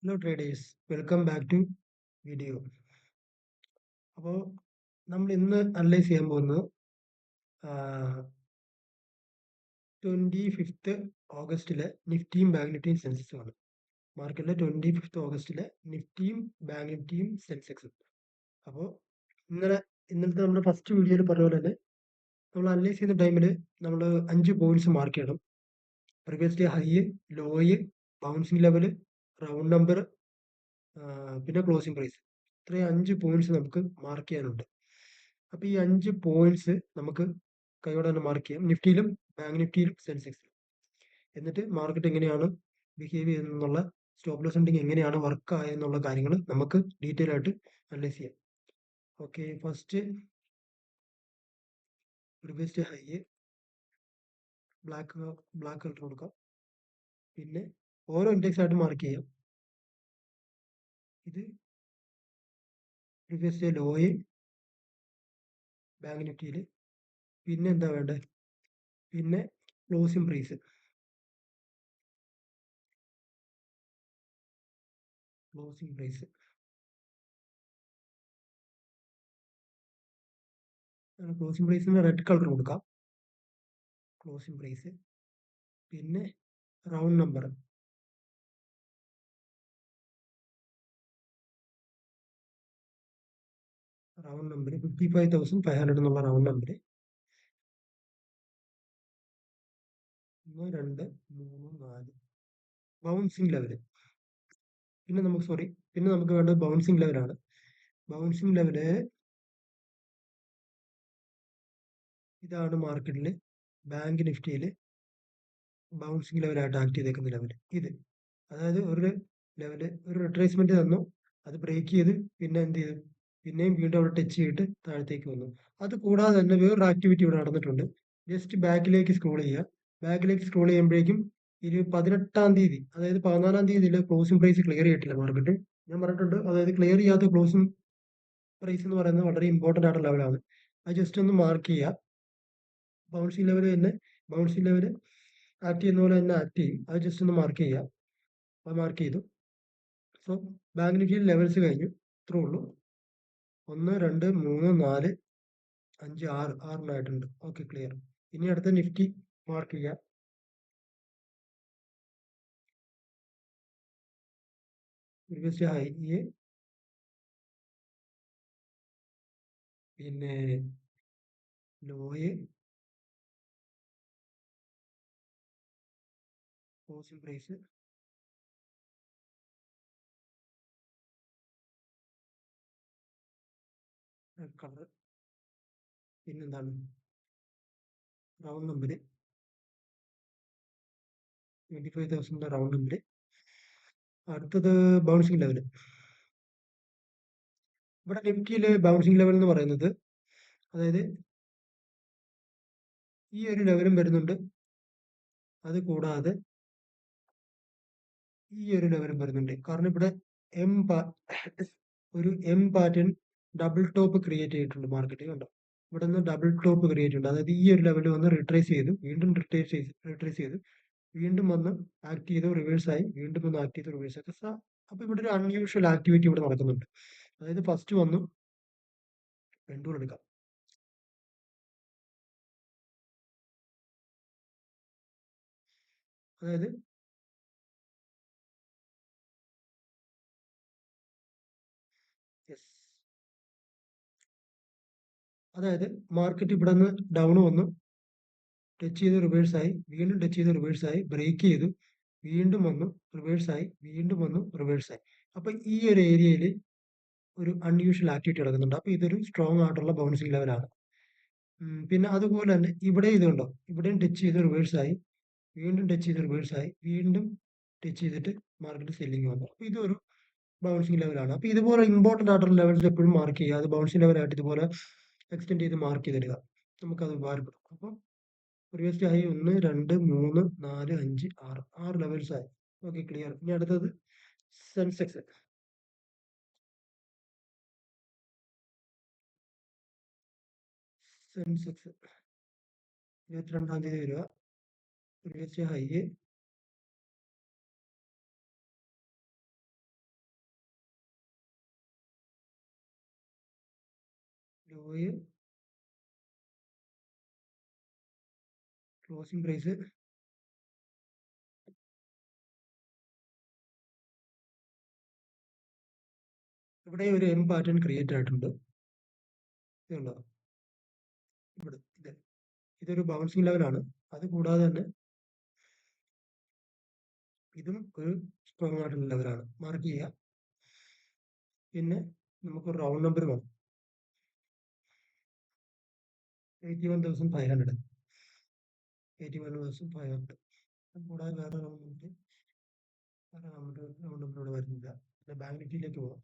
Hello traders, welcome back to video. അപ്പോൾ നമ്മൾ ഇന്ന് അനലൈസ് ചെയ്യാൻ പോകുന്നത് 25 ഓഗസ്റ്റിലെ നിഫ്റ്റിയും ബാങ്ക് നിഫ്റ്റിയും സെൻസെക്സുമാണ്. മാർക്കറ്റിലെ 25 ഓഗസ്റ്റിലെ നിഫ്റ്റിയും ബാങ്ക് നിഫ്റ്റിയും സെൻസെക്സും. അപ്പോൾ ഇന്നലത്തെ നമ്മുടെ ഫസ്റ്റ് വീഡിയോയിൽ പറഞ്ഞ പോലെ തന്നെ നമ്മൾ അനലൈസ് ചെയ്യുന്ന ടൈമിൽ നമ്മൾ 5 പോയിന്റ്സ് മാർക്ക് ചെയ്യണം. Previous day high, Loy, bouncing level, round number, പിന്നെ ക്ലോസിംഗ് പ്രൈസ്. ഇത്രയും 5 പോയിന്റ്സ് നമുക്ക് മാർക്ക് ചെയ്യാനുണ്ട്. അപ്പോൾ ഈ 5 പോയിന്റ്സ് നമുക്ക് കൈയോടെ തന്നെ മാർക്ക് ചെയ്യാം, നിഫ്റ്റിയിലും ബാങ്ക് നിഫ്റ്റിയിലും സെൻസെക്സിലും. എന്നിട്ട് മാർക്കറ്റ് എങ്ങനെയാണ് ബിഹേവ് ചെയ്യുന്നതെന്നുള്ള, സ്റ്റോപ്പ് ലോസ് ഉണ്ടെങ്കിൽ എങ്ങനെയാണ് വർക്ക് ആയെന്നുള്ള കാര്യങ്ങൾ നമുക്ക് ഡീറ്റെയിൽ ആയിട്ട് അനലൈസ് ചെയ്യാം. Okay, first previous day high black colour കൊടുക്കാം. പിന്നെ ഓരോ ഇൻഡെക്സ് ആയിട്ട് മാർക്ക് ചെയ്യാം. ഇത് പ്രീവിയസ് ഡേ ലോയ് ബാങ്ക് നിഫ്റ്റിയിൽ. പിന്നെ എന്താ വേണ്ടത്? പിന്നെ closing price. Closing price red colour കൊടുക്കാം. Closing price. പിന്നെ റൗണ്ട് നമ്പർ. റൗണ്ട് നമ്പർ 55,500 എന്നുള്ള റൗണ്ട് നമ്പർ. 1 2 3 4 bouncing level. പിന്നെ നമുക്ക് വേണ്ടത് ബൗൺസിങ് ലെവലാണ്. ബൗൺസിങ് ലെവല് ഇതാണ്. മാർക്കറ്റിൽ ബാങ്ക് നിഫ്റ്റിയിൽ ബൗൺസിങ് ലെവലായിട്ട് ആക്ട് ചെയ്തേക്കുന്ന ലെവൽ ഇത്. അതായത് ഒരു റിട്രേസ്മെന്റ് തന്നു, അത് ബ്രേക്ക് ചെയ്ത് പിന്നെ എന്ത് ചെയ്തു, പിന്നെയും വീണ്ടും അവിടെ ടച്ച് ചെയ്തിട്ട് താഴത്തേക്ക് വന്നു. അത് കൂടാതെ തന്നെ വേറൊരു ആക്ടിവിറ്റി ഇവിടെ നടന്നിട്ടുണ്ട്. ജസ്റ്റ് ബാക്കിലേക്ക് സ്ക്രോൾ ചെയ്യുക. ബാക്കിലേക്ക് സ്ക്രോൾ ചെയ്യുമ്പോഴേക്കും 18-ാം തീയതി, അതായത് 14-ാം തീയതിയിലെ ക്ലോസിംഗ് പ്രൈസ് ക്ലിയർ ചെയ്തിട്ടില്ല മാർക്കറ്റ്. ഞാൻ പറഞ്ഞിട്ടുണ്ട്, അതായത് ക്ലിയർ ചെയ്യാത്ത ക്ലോസിംഗ് പ്രൈസ് എന്ന് പറയുന്നത് വളരെ ഇമ്പോർട്ടൻ്റ് ആയിട്ടുള്ള ലെവലാണ്. അത് ജസ്റ്റ് ഒന്ന് മാർക്ക് ചെയ്യുക. ബൗൺസിങ് ലെവൽ ആക്ട് ചെയ്യുന്ന പോലെ തന്നെ ആക്ട് ചെയ്യും. അത് ജസ്റ്റ് ഒന്ന് മാർക്ക് ചെയ്യുക. അത് മാർക്ക് ചെയ്തു. സോ ബാങ്ക് നിഫ്റ്റിയിൽ ലെവൽസ് കഴിഞ്ഞു. ഇത്രേ ഉള്ളൂ. 1 2 3 4 5 6 6 ഓക്കെ, ക്ലിയർ. ഇനി അടുത്ത നിഫ്റ്റി മാർക്ക് ചെയ്യുക. പ്രീവിയസ് ഹൈ, പിന്നെ low, closing price, red colour. പിന്നെന്താണ്? Round number 25,000 round number. അടുത്തത് ബൗൺസിങ് ലെവൽ. ഇവിടെ നിഫ്റ്റിയിലെ ബൗൺസിങ് ലെവൽ എന്ന് പറയുന്നത്, അതായത് ഈ ഒരു ലെവലും വരുന്നുണ്ട്, അത് കൂടാതെ ഈ ഒരു ലെവലും വരുന്നുണ്ട്. കാരണം ഇവിടെ M pattern double top create ചെയ്തിട്ടുണ്ട് മാർക്കറ്റ്. കണ്ടോ? ഇവിടെ നിന്ന് ഡബിൾ ടോപ്പ് ക്രിയേറ്റ് ചെയ്യുന്നുണ്ട്. അതായത് ഈ ഒരു ലെവൽ വന്ന് റിട്രേസ് ചെയ്തു, വീണ്ടും റിട്രേസ് ചെയ്തു, വീണ്ടും വന്ന് ആക്ട് ചെയ്തു, റിവേഴ്സ് ആയി, വീണ്ടും വന്ന് ആക്ട് ചെയ്തു, റിവേഴ്സ് ആയി. അപ്പൊ ഇവിടെ ഒരു അൺയൂഷ്വൽ ആക്ടിവിറ്റി ഇവിടെ നടക്കുന്നുണ്ട്. അതായത് ഫസ്റ്റ് വന്നു, പെൻഡൂൾ എടുക്കാം. അതായത് മാർക്കറ്റ് ഇവിടെ നിന്ന് ഡൗൺ വന്നു, ടച്ച് ചെയ്ത് റിവേഴ്സ് ആയി, വീണ്ടും ടച്ച് ചെയ്ത് റിവേഴ്സ് ആയി, ബ്രേക്ക് ചെയ്തു, വീണ്ടും വന്നു, റിവേഴ്സ് ആയി, വീണ്ടും വന്നു, റിവേഴ്സ് ആയി. അപ്പൊ ഈ ഒരു ഏരിയയിൽ ഒരു അൺയൂഷ്വൽ ആക്ടിവിറ്റി നടക്കുന്നുണ്ട്. അപ്പൊ ഇതൊരു സ്ട്രോങ് ആയിട്ടുള്ള ബൗൺസിങ് ലെവലാണ്. പിന്നെ അതുപോലെ തന്നെ ഇവിടെ ഇതുണ്ടോ, ഇവിടെയും ടച്ച് ചെയ്ത് റിവേഴ്സ് ആയി, വീണ്ടും ടച്ച് ചെയ്ത് റിവേഴ്സ് ആയി, വീണ്ടും ടച്ച് ചെയ്തിട്ട് മാർക്കറ്റ് സെല്ലിങ് വന്നു. അപ്പൊ ഇതൊരു ബൗൺസിങ് ലെവലാണ്. അപ്പൊ ഇതുപോലെ ഇമ്പോർട്ടൻ്റ് ആയിട്ടുള്ള ലെവൽസ് എപ്പോഴും മാർക്ക് ചെയ്യുക. അത് ബൗൺസിങ് ലെവലായിട്ട് ഇതുപോലെ എക്സ്റ്റെൻഡ് ചെയ്ത് മാർക്ക് ചെയ്തിടുക. നമുക്കത് ഉപകാരപ്പെടും. അപ്പം പ്രീവിയസ് ഹൈ 1 2 3 4 5 6 ലെവൽസ് ആയി. Okay, clear. ഇനി അടുത്തത് സെൻസെക്സ്. സെൻസെക്സ് 22-ാം തീയതി വരിക. Previous high low closing price ഇവിടെ ഒരു എം പാറ്റേൺ ക്രിയേറ്റ് ആയിട്ടുണ്ട്. ഇതുണ്ടോ ഇവിടെ ഇതൊരു ബൗൺസിങ് ലെവലാണ്. അത് കൂടാതെ തന്നെ ഇതും ഒരു സ്ട്രോങ് ആയിട്ടുള്ള ലെവലാണ്. മാർക്ക് ചെയ്യുക. പിന്നെ നമുക്ക് റൗണ്ട് നമ്പർ വേണം. 81,500. 81,500. കൂടാതെ വേറെ റൗണ്ട് നമ്പർ വരുന്നില്ല. പിന്നെ ബാങ്ക് നിഫ്റ്റിയിലേക്ക് പോകാം.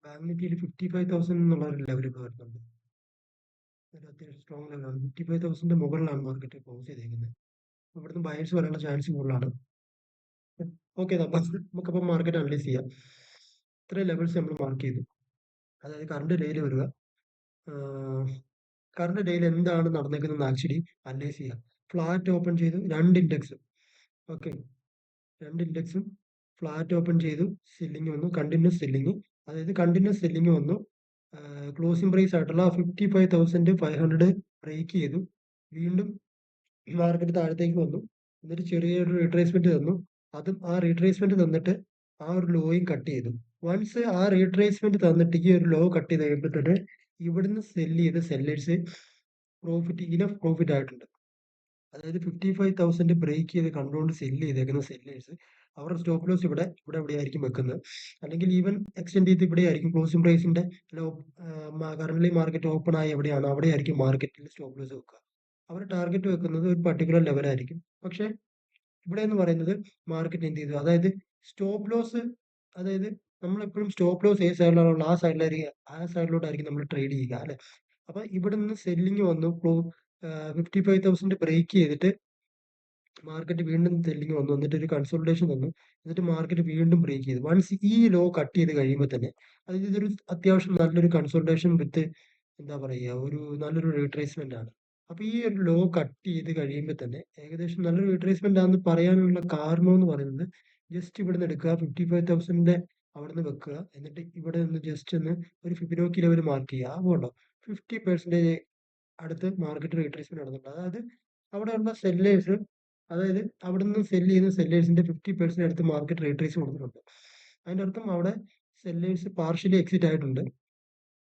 ബാങ്ക് നിഫ്റ്റിയിൽ 55,000 എന്നുള്ള ഒരു ലെവൽ ഇപ്പോൾ വരുന്നുണ്ട്. ഒരു അത്യാവശ്യം സ്ട്രോങ് ലെവലാണ്. 55,000 മുകളിലാണ് മാർക്കറ്റ് ക്ലോസ് ചെയ്തേക്കുന്നത്. ഇവിടുന്ന് ബയേഴ്സ് വരാനുള്ള ചാൻസ് കൂടുതലാണ്. ഓക്കെ, നമുക്കപ്പോൾ മാർക്കറ്റ് അനലൈസ് ചെയ്യാം. ഇത്രയും ലെവൽസ് നമ്മൾ മാർക്ക് ചെയ്തു. അതായത് കറണ്ട് ഡേയിൽ വരിക. കറണ്ട് ഡേയിൽ എന്താണ് നടന്നേക്കുന്നത് ആക്ച്വലി അനലൈസ് ചെയ്യാം. ഫ്ലാറ്റ് ഓപ്പൺ ചെയ്തു, രണ്ട് ഇൻഡെക്സും. ഓക്കെ, രണ്ട് ഇൻഡെക്സും ഫ്ലാറ്റ് ഓപ്പൺ ചെയ്തു, സെല്ലിങ് വന്നു, കണ്ടിന്യൂസ് സെല്ലിങ്. അതായത് കണ്ടിന്യൂസ് സെല്ലിങ് വന്നു. ക്ലോസിംഗ് പ്രൈസ് ആയിട്ടുള്ള 55,500 ബ്രേക്ക് ചെയ്തു. വീണ്ടും മാർക്കറ്റ് താഴത്തേക്ക് വന്നു. എന്നിട്ട് ചെറിയൊരു റീട്രേസ്മെന്റ് തന്നു. അതും ആ റീട്രേസ്മെന്റ് തന്നിട്ട് ആ ഒരു ലോയും കട്ട് ചെയ്തു. വൺസ് ആ റീട്രേസ്മെന്റ് തന്നിട്ട് ഈ ഒരു ലോ കട്ട് ചെയ്ത് കഴിയുമ്പോൾ തന്നെ ഇവിടുന്ന് സെല്ല് ചെയ്ത സെല്ലേഴ്സ് ഇനഫ് പ്രോഫിറ്റ് ആയിട്ടുണ്ട്. അതായത് 55,000 ബ്രേക്ക് ചെയ്ത് കണ്ടുകൊണ്ട് സെല്ല് ചെയ്തേക്കുന്ന സെല്ലേഴ്സ് അവരുടെ സ്റ്റോപ്പ് ലോസ് ഇവിടെ എവിടെയായിരിക്കും വെക്കുന്നത്. അല്ലെങ്കിൽ ഈവൻ എക്സ്റ്റെൻഡ് ചെയ്ത് ഇവിടെ ആയിരിക്കും ക്ലോസിംഗ് പ്രൈസിന്റെ കറന്റ് മാർക്കറ്റ് ഓപ്പൺ ആയി എവിടെയാണ് അവിടെയായിരിക്കും മാർക്കറ്റിൽ സ്റ്റോപ്പ് ലോസ് വെക്കുക. അവർ ടാർഗറ്റ് വെക്കുന്നത് ഒരു പർട്ടിക്കുലർ ലെവലായിരിക്കും. പക്ഷെ ഇവിടെ എന്ന് പറയുന്നത് മാർക്കറ്റ് എന്ത് ചെയ്തു, അതായത് സ്റ്റോപ്പ് ലോസ്, അതായത് നമ്മളെപ്പോഴും സ്റ്റോപ്പ് ലോസ് ഏത് സൈഡിലാണുള്ള ആ സൈഡിലോട്ടായിരിക്കും നമ്മൾ ട്രേഡ് ചെയ്യുക അല്ലെ. അപ്പൊ ഇവിടെ നിന്ന് സെല്ലിങ് വന്നു, 55,000 ബ്രേക്ക് ചെയ്തിട്ട് മാർക്കറ്റ് വീണ്ടും സെല്ലിങ് വന്നു, എന്നിട്ട് ഒരു കൺസോൾട്ടേഷൻ വന്നു, എന്നിട്ട് മാർക്കറ്റ് വീണ്ടും ബ്രേക്ക് ചെയ്തു. വൺസ് ഈ ലോ കട്ട് ചെയ്ത് കഴിയുമ്പോൾ തന്നെ, അതായത് ഇതൊരു അത്യാവശ്യം നല്ലൊരു കൺസോൾട്ടേഷൻ വിത്ത് എന്താ പറയുക, ഒരു നല്ലൊരു റീട്രേസ്മെന്റ് ആണ്. അപ്പൊ ഈ ഒരു ലോ കട്ട് ചെയ്ത് കഴിയുമ്പോൾ തന്നെ ഏകദേശം നല്ലൊരു റീട്രേസ്മെന്റ് ആണെന്ന് പറയാനുള്ള കാരണം എന്ന് പറയുന്നത്, ജസ്റ്റ് ഇവിടുന്ന് എടുക്കുക, 55,000 അവിടെ നിന്ന് വെക്കുക, എന്നിട്ട് ഇവിടെ നിന്ന് ജസ്റ്റ് ഒന്ന് ഒരു ഫിബിനോക്കി ലെവൽ മാർക്ക് ചെയ്യുക. അതുകൊണ്ടോ 50% അടുത്ത് മാർക്കറ്റ് റീട്രേസ്മെന്റ് നടന്നിട്ടുണ്ട്. അതായത് അവിടെയുള്ള സെല്ലേഴ്സ്, അതായത് അവിടെ നിന്ന് സെല്ല് ചെയ്യുന്ന സെല്ലേഴ്സിന്റെ 50% അടുത്ത് മാർക്കറ്റ് റീട്രേസ് കൊടുത്തിട്ടുണ്ട്. അതിന്റെ അർത്ഥം അവിടെ സെല്ലേഴ്സ് പാർഷ്യലി എക്സിറ്റ് ആയിട്ടുണ്ട്.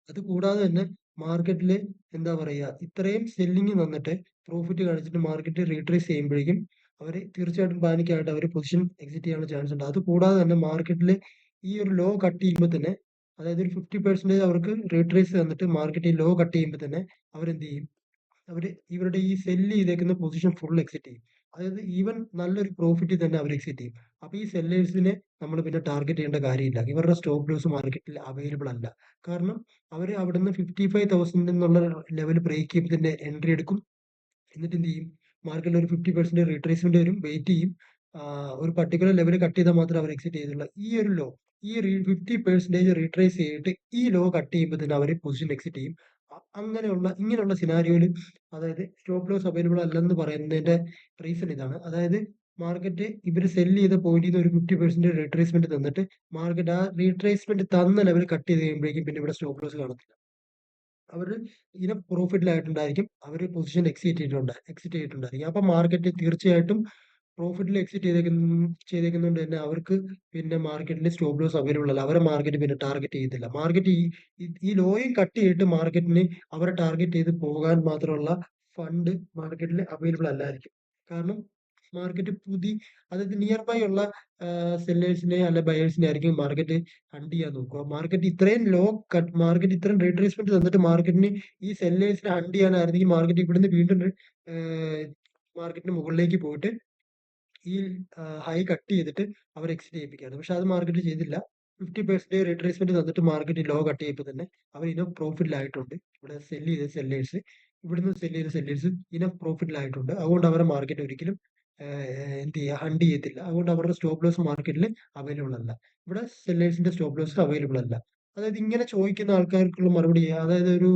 അത് കൂടാതെ തന്നെ മാർക്കറ്റിൽ എന്താ പറയുക, ഇത്രയും സെല്ലിങ് വന്നിട്ട് പ്രോഫിറ്റ് കാണിച്ചിട്ട് മാർക്കറ്റ് റീട്രേസ് ചെയ്യുമ്പോഴേക്കും അവർ തീർച്ചയായിട്ടും പാനിക്കായിട്ട് അവർ പൊസിഷൻ എക്സിറ്റ് ചെയ്യാനുള്ള ചാൻസ് ഉണ്ട്. അത് കൂടാതെ തന്നെ മാർക്കറ്റിൽ ഈ ഒരു ലോ കട്ട് ചെയ്യുമ്പോൾ തന്നെ, അതായത് ഒരു 50% അവർക്ക് റീട്രേസ് തന്നിട്ട് മാർക്കറ്റ് ലോ കട്ട് ചെയ്യുമ്പോൾ തന്നെ അവരെന്ത് ചെയ്യും, ഇവരുടെ ഈ സെല്ല് ചെയ്തേക്കുന്ന പൊസിഷൻ ഫുൾ എക്സിറ്റ് ചെയ്യും. അതായത് ഈവൻ നല്ലൊരു പ്രോഫിറ്റ് തന്നെ അവർ എക്സിറ്റ് ചെയ്യും. അപ്പൊ ഈ സെല്ലേഴ്സിനെ നമ്മൾ പിന്നെ ടാർഗറ്റ് ചെയ്യേണ്ട കാര്യമില്ല. ഇവരുടെ സ്റ്റോപ്പ് ലോസ് മാർക്കറ്റിൽ അവൈലബിൾ അല്ല. കാരണം അവർ അവിടുന്ന് 55,000 എന്നുള്ള ലെവൽ ബ്രേക്ക് ചെയ്യുമ്പോൾ തന്നെ എൻട്രി എടുക്കും. എന്നിട്ട് എന്ത് ചെയ്യും, മാർക്കറ്റിൽ ഒരു 50% റീട്രേസ്മെന്റ് വരും, വെയിറ്റ് ചെയ്യും. ഒരു പർട്ടിക്കുലർ ലെവൽ കട്ട് ചെയ്താൽ മാത്രമേ അവർ എക്സിറ്റ് ചെയ്തുള്ളൂ. ഈ ഒരു ലോ, ഈ 50% റീട്രേസ് ചെയ്തിട്ട് ഈ ലോ കട്ട് ചെയ്യുമ്പോൾ തന്നെ അവർ പൊസിഷൻ എക്സിറ്റ് ചെയ്യും. ഇങ്ങനെയുള്ള സിനാരിയോയിൽ, അതായത് സ്റ്റോപ്പ് ലോസ് അവൈലബിൾ അല്ലെന്ന് പറയുന്നതിന്റെ റീസൺ ഇതാണ്. അതായത് മാർക്കറ്റ് ഇവർ സെല്ല് ചെയ്ത പോയിന്റിൽ നിന്ന് ഒരു 50% റീട്രേസ്മെന്റ് തന്നിട്ട് മാർക്കറ്റ് ആ റീട്രേസ്മെന്റ് തന്ന ലെവൽ കട്ട് ചെയ്ത് കഴിയുമ്പോഴേക്കും പിന്നെ ഇവിടെ സ്റ്റോപ്പ് ലോസ് കാണത്തില്ല. അവർ പ്രോഫിറ്റിലായിട്ടുണ്ടായിരിക്കും, അവർ പൊസിഷൻ എക്സിറ്റ് ചെയ്തിട്ടുണ്ടായിരിക്കും. അപ്പൊ മാർക്കറ്റ് തീർച്ചയായിട്ടും പ്രോഫിറ്റിൽ എക്സിറ്റ് ചെയ്തേക്കുന്നതുകൊണ്ട് തന്നെ അവർക്ക് പിന്നെ മാർക്കറ്റിൽ സ്റ്റോപ്പ് ലോസ് അവൈലബിൾ അല്ല. അവരെ മാർക്കറ്റ് പിന്നെ ടാർഗറ്റ് ചെയ്യത്തില്ല. മാർക്കറ്റ് ഈ ലോയും കട്ട് ചെയ്തിട്ട് മാർക്കറ്റിന് അവരെ ടാർഗറ്റ് ചെയ്ത് പോകാൻ മാത്രമുള്ള ഫണ്ട് മാർക്കറ്റിൽ അവൈലബിൾ അല്ലായിരിക്കും. കാരണം മാർക്കറ്റ് അതായത് നിയർ ബൈ ഉള്ള സെല്ലേഴ്സിനെ അല്ലെ ബയേഴ്സിനെ ആയിരിക്കും മാർക്കറ്റ് ഹണ്ട് ചെയ്യാൻ നോക്കുക. മാർക്കറ്റ് ഇത്രയും റീട്രേസ്മെന്റ് തന്നിട്ട് മാർക്കറ്റിന് ഈ സെല്ലേഴ്സിനെ ഹണ്ട് ചെയ്യാനായിരുന്നെങ്കിൽ മാർക്കറ്റ് ഇവിടുന്ന് വീണ്ടും മാർക്കറ്റിന് മുകളിലേക്ക് പോയിട്ട് ഈ ഹൈ കട്ട് ചെയ്തിട്ട് അവർ എക്സിറ്റ് ചെയ്യിപ്പിക്കുകയാണ്. പക്ഷെ അത് മാർക്കറ്റ് ചെയ്തില്ല. 50% റീട്രേസ്മെന്റ് തന്നിട്ട് മാർക്കറ്റ് ലോ കട്ട് ചെയ്യുമ്പോൾ തന്നെ അവർ ഇനഫ് പ്രോഫിറ്റിലായിട്ടുണ്ട്. ഇവിടെ സെല്ല് ചെയ്ത സെല്ലേഴ്സ്, ഇവിടുന്ന് സെല്ല് ചെയ്ത സെല്ലേഴ്സ് ഇനഫ് പ്രോഫിറ്റിലായിട്ടുണ്ട്. അതുകൊണ്ട് അവരുടെ മാർക്കറ്റ് ഒരിക്കലും എന്ത് ചെയ്യുക, ഹണ്ട് ചെയ്യത്തില്ല. അതുകൊണ്ട് അവരുടെ സ്റ്റോപ്പ് ലോസ് മാർക്കറ്റിൽ അവൈലബിൾ അല്ല. ഇവിടെ സെല്ലേഴ്സിന്റെ സ്റ്റോപ്പ് ലോസ് അവൈലബിൾ അല്ല. അതായത് ഇങ്ങനെ ചോദിക്കുന്ന ആൾക്കാർക്കുള്ള മറുപടി, അതായത് ഒരു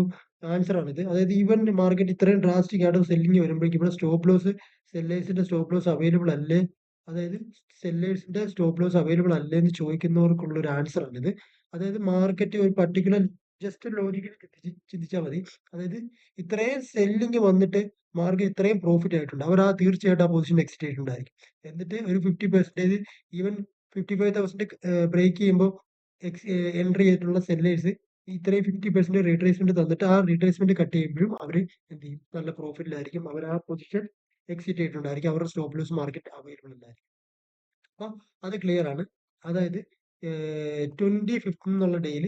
ആൻസർ ആണിത്. അതായത് ഈവൻ മാർക്കറ്റ് ഇത്രയും ഡ്രാസ്റ്റിക് ആയിട്ട് സെല്ലിങ് വരുമ്പോഴേക്കും ഇവിടെ സ്റ്റോപ്പ് ലോസ്, സെല്ലേഴ്സിന്റെ സ്റ്റോപ്പ് ലോസ് അവൈലബിൾ അല്ലേ? അതായത് സെല്ലേഴ്സിന്റെ സ്റ്റോപ്പ് ലോസ് അവൈലബിൾ അല്ലേ എന്ന് ചോദിക്കുന്നവർക്കുള്ള ഒരു ആൻസർ ആണിത്. അതായത് മാർക്കറ്റ് ഒരു പർട്ടിക്കുലർ ജസ്റ്റ് ലോജിക്കലി ചിന്തിച്ചാൽ മതി. അതായത് ഇത്രയും സെല്ലിങ് വന്നിട്ട് മാർക്കറ്റ് ഇത്രയും പ്രോഫിറ്റ് ആയിട്ടുണ്ട്. അവർ തീർച്ചയായിട്ടും ആ പൊസിഷൻ എക്സിറ്റ് ചെയ്തിട്ടുണ്ടായിരിക്കും. എന്നിട്ട് ഒരു 50% ഈവൻ 55,000 ബ്രേക്ക് ചെയ്യുമ്പോൾ എൻട്രി ചെയ്തിട്ടുള്ള സെല്ലേഴ്സ് ഇത്രയും 50% റീട്രേസ്മെന്റ് തന്നിട്ട് ആ റീട്രേസ്മെന്റ് കട്ട് ചെയ്യുമ്പോഴും അവർ എന്ത് ചെയ്യും? നല്ല പ്രോഫിറ്റിലായിരിക്കും. അവർ ആ പൊസിഷൻ എക്സിറ്റ് ചെയ്തിട്ടുണ്ടായിരിക്കും. അവരുടെ സ്റ്റോപ്പ് ലോസ് മാർക്കറ്റ് അവൈലബിൾ ഉണ്ടായിരിക്കും. അപ്പൊ അത് ക്ലിയർ ആണ്. അതായത് 25th എന്നുള്ള ഡേയിൽ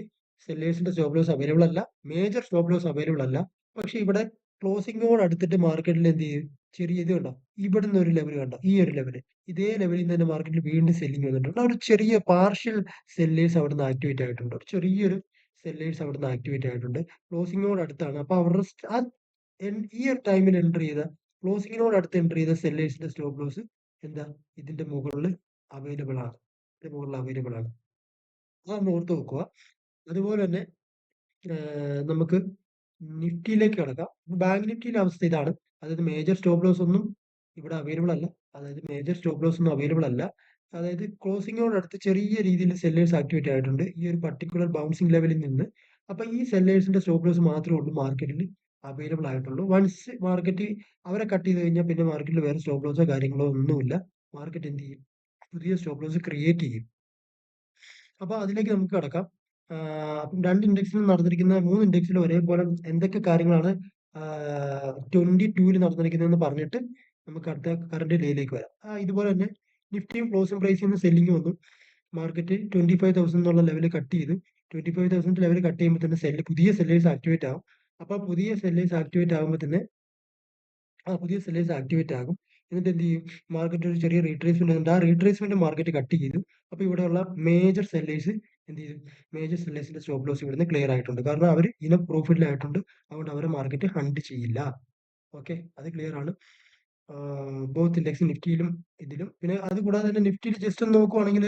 സെല്ലേഴ്സിന്റെ സ്റ്റോപ്പ് ലോസ് അവൈലബിൾ അല്ല, മേജർ സ്റ്റോപ്പ് ലോസ് അവൈലബിൾ അല്ല. പക്ഷെ ഇവിടെ ക്ലോസിംഗോട് അടുത്തിട്ട് മാർക്കറ്റിൽ എന്ത് ചെയ്യും? ചെറിയ ഇത് കണ്ടോ, ഇവിടുന്ന് ഒരു ലെവൽ കണ്ടോ, ഈ ഒരു ലെവൽ, ഇതേ ലെവലിൽ നിന്ന് തന്നെ മാർക്കറ്റിൽ വീണ്ടും സെല്ലിംഗ് വന്നിട്ടുണ്ട്. ഒരു ചെറിയ പാർഷ്യൽ സെല്ലേഴ്സ് അവിടുന്ന് ആക്ടിവേറ്റ് ആയിട്ടുണ്ട്. ഒരു ചെറിയൊരു സെല്ലേഴ്സ് അവിടുന്ന് ആക്ടിവേറ്റ് ആയിട്ടുണ്ട്. ക്ലോസിംഗോട് അടുത്താണ്. അപ്പൊ അവരുടെ ഈ ഒരു ടൈമിൽ എൻട്രി ചെയ്ത, ക്ലോസിംഗിനോട് അടുത്ത് എൻട്രി ചെയ്ത സെല്ലേഴ്സിന്റെ സ്റ്റോപ്പ് ലോസ് എന്താ, ഇതിന്റെ മുകളിൽ അവൈലബിൾ ആണ്. ഇതിന്റെ മുകളിൽ അവൈലബിൾ ആണ്. അതൊന്ന് ഓർത്ത് വെക്കുക. അതുപോലെ തന്നെ നമുക്ക് നിഫ്റ്റിയിലേക്ക് കടക്കാം. ബാങ്ക് നിഫ്റ്റിയിലെ അവസ്ഥ ഇതാണ്. അതായത് മേജർ സ്റ്റോപ്പ് ലോസ് ഒന്നും ഇവിടെ അവൈലബിൾ അല്ല. അതായത് മേജർ സ്റ്റോപ്പ് ലോസ് ഒന്നും അവൈലബിൾ അല്ല. അതായത് ക്ലോസിംഗിനോടടുത്ത് ചെറിയ രീതിയിൽ സെല്ലേഴ്സ് ആക്ടിവേറ്റ് ആയിട്ടുണ്ട് ഈ ഒരു പർട്ടിക്കുലർ ബൗൺസിംഗ് ലെവലിൽ നിന്ന്. അപ്പൊ ഈ സെല്ലേഴ്സിന്റെ സ്റ്റോപ്പ് ലോസ് മാത്രമേ ഉള്ളൂ മാർക്കറ്റിൽ അവൈലബിൾ ആയിട്ടുള്ളൂ. വൺസ് മാർക്കറ്റ് അവരെ കട്ട് ചെയ്ത് കഴിഞ്ഞാൽ പിന്നെ മാർക്കറ്റിൽ വേറെ സ്റ്റോപ്പ് ലോസോ കാര്യങ്ങളോ ഒന്നുമില്ല. മാർക്കറ്റ് എന്ത് ചെയ്യും? പുതിയ സ്റ്റോപ്പ് ലോസ് ക്രിയേറ്റ് ചെയ്യും. അപ്പൊ അതിലേക്ക് നമുക്ക് കടക്കാം. അപ്പം 2 ഇൻഡെക്സിലും നടന്നിരിക്കുന്ന 3 ഇൻഡെക്സിലും ഒരേപോലെ എന്തൊക്കെ കാര്യങ്ങളാണ് 22-ൽ നടന്നിരിക്കുന്നതെന്ന് പറഞ്ഞിട്ട് നമുക്ക് അടുത്ത കറന്റ് ഡേയിലേക്ക് വരാം. ഇതുപോലെ തന്നെ നിഫ്റ്റിയും ക്ലോസിംഗ് പ്രൈസിൽ നിന്ന് സെല്ലിംഗ് വന്നു. മാർക്കറ്റ് 25,000 എന്നുള്ള ലെവൽ കട്ട് ചെയ്തു. 25,000 ലെവൽ കട്ട് ചെയ്യുമ്പോൾ തന്നെ പുതിയ സെല്ലേഴ്സ് ആക്ടിവേറ്റ് ആകും. അപ്പൊ പുതിയ സെല്ലേഴ്സ് ആക്ടിവേറ്റ് ആകുമ്പോൾ തന്നെ പുതിയ സെല്ലേഴ്സ് ആക്ടിവേറ്റ് ആകും. എന്നിട്ട് എന്ത് ചെയ്യും? മാർക്കറ്റ് ഒരു ചെറിയ റീട്രേസ്മെന്റ് ഉണ്ട്. ആ റീട്രേസ്മെന്റ് മാർക്കറ്റ് കട്ട് ചെയ്തു. അപ്പൊ ഇവിടെയുള്ള മേജർ സെല്ലേഴ്സ് എന്ത് ചെയ്തു? മേജർ സെല്ലേഴ്സിന്റെ സ്റ്റോപ്പ് ലോസ് ഇവിടുന്ന് ക്ലിയർ ആയിട്ടുണ്ട്. കാരണം അവർ ഇനഫ് പ്രോഫിറ്റിലായിട്ടുണ്ട്. അതുകൊണ്ട് അവരെ മാർക്കറ്റ് ഹണ്ട് ചെയ്യില്ല. ഓക്കെ, അത് ക്ലിയർ ആണ്. ബോത്ത് ഇൻഡെക്സ് നിഫ്റ്റിയിലും ഇതിലും. പിന്നെ അത് കൂടാതെ തന്നെ നിഫ്റ്റിയിൽ ജസ്റ്റ് ഒന്ന് നോക്കുവാണെങ്കിൽ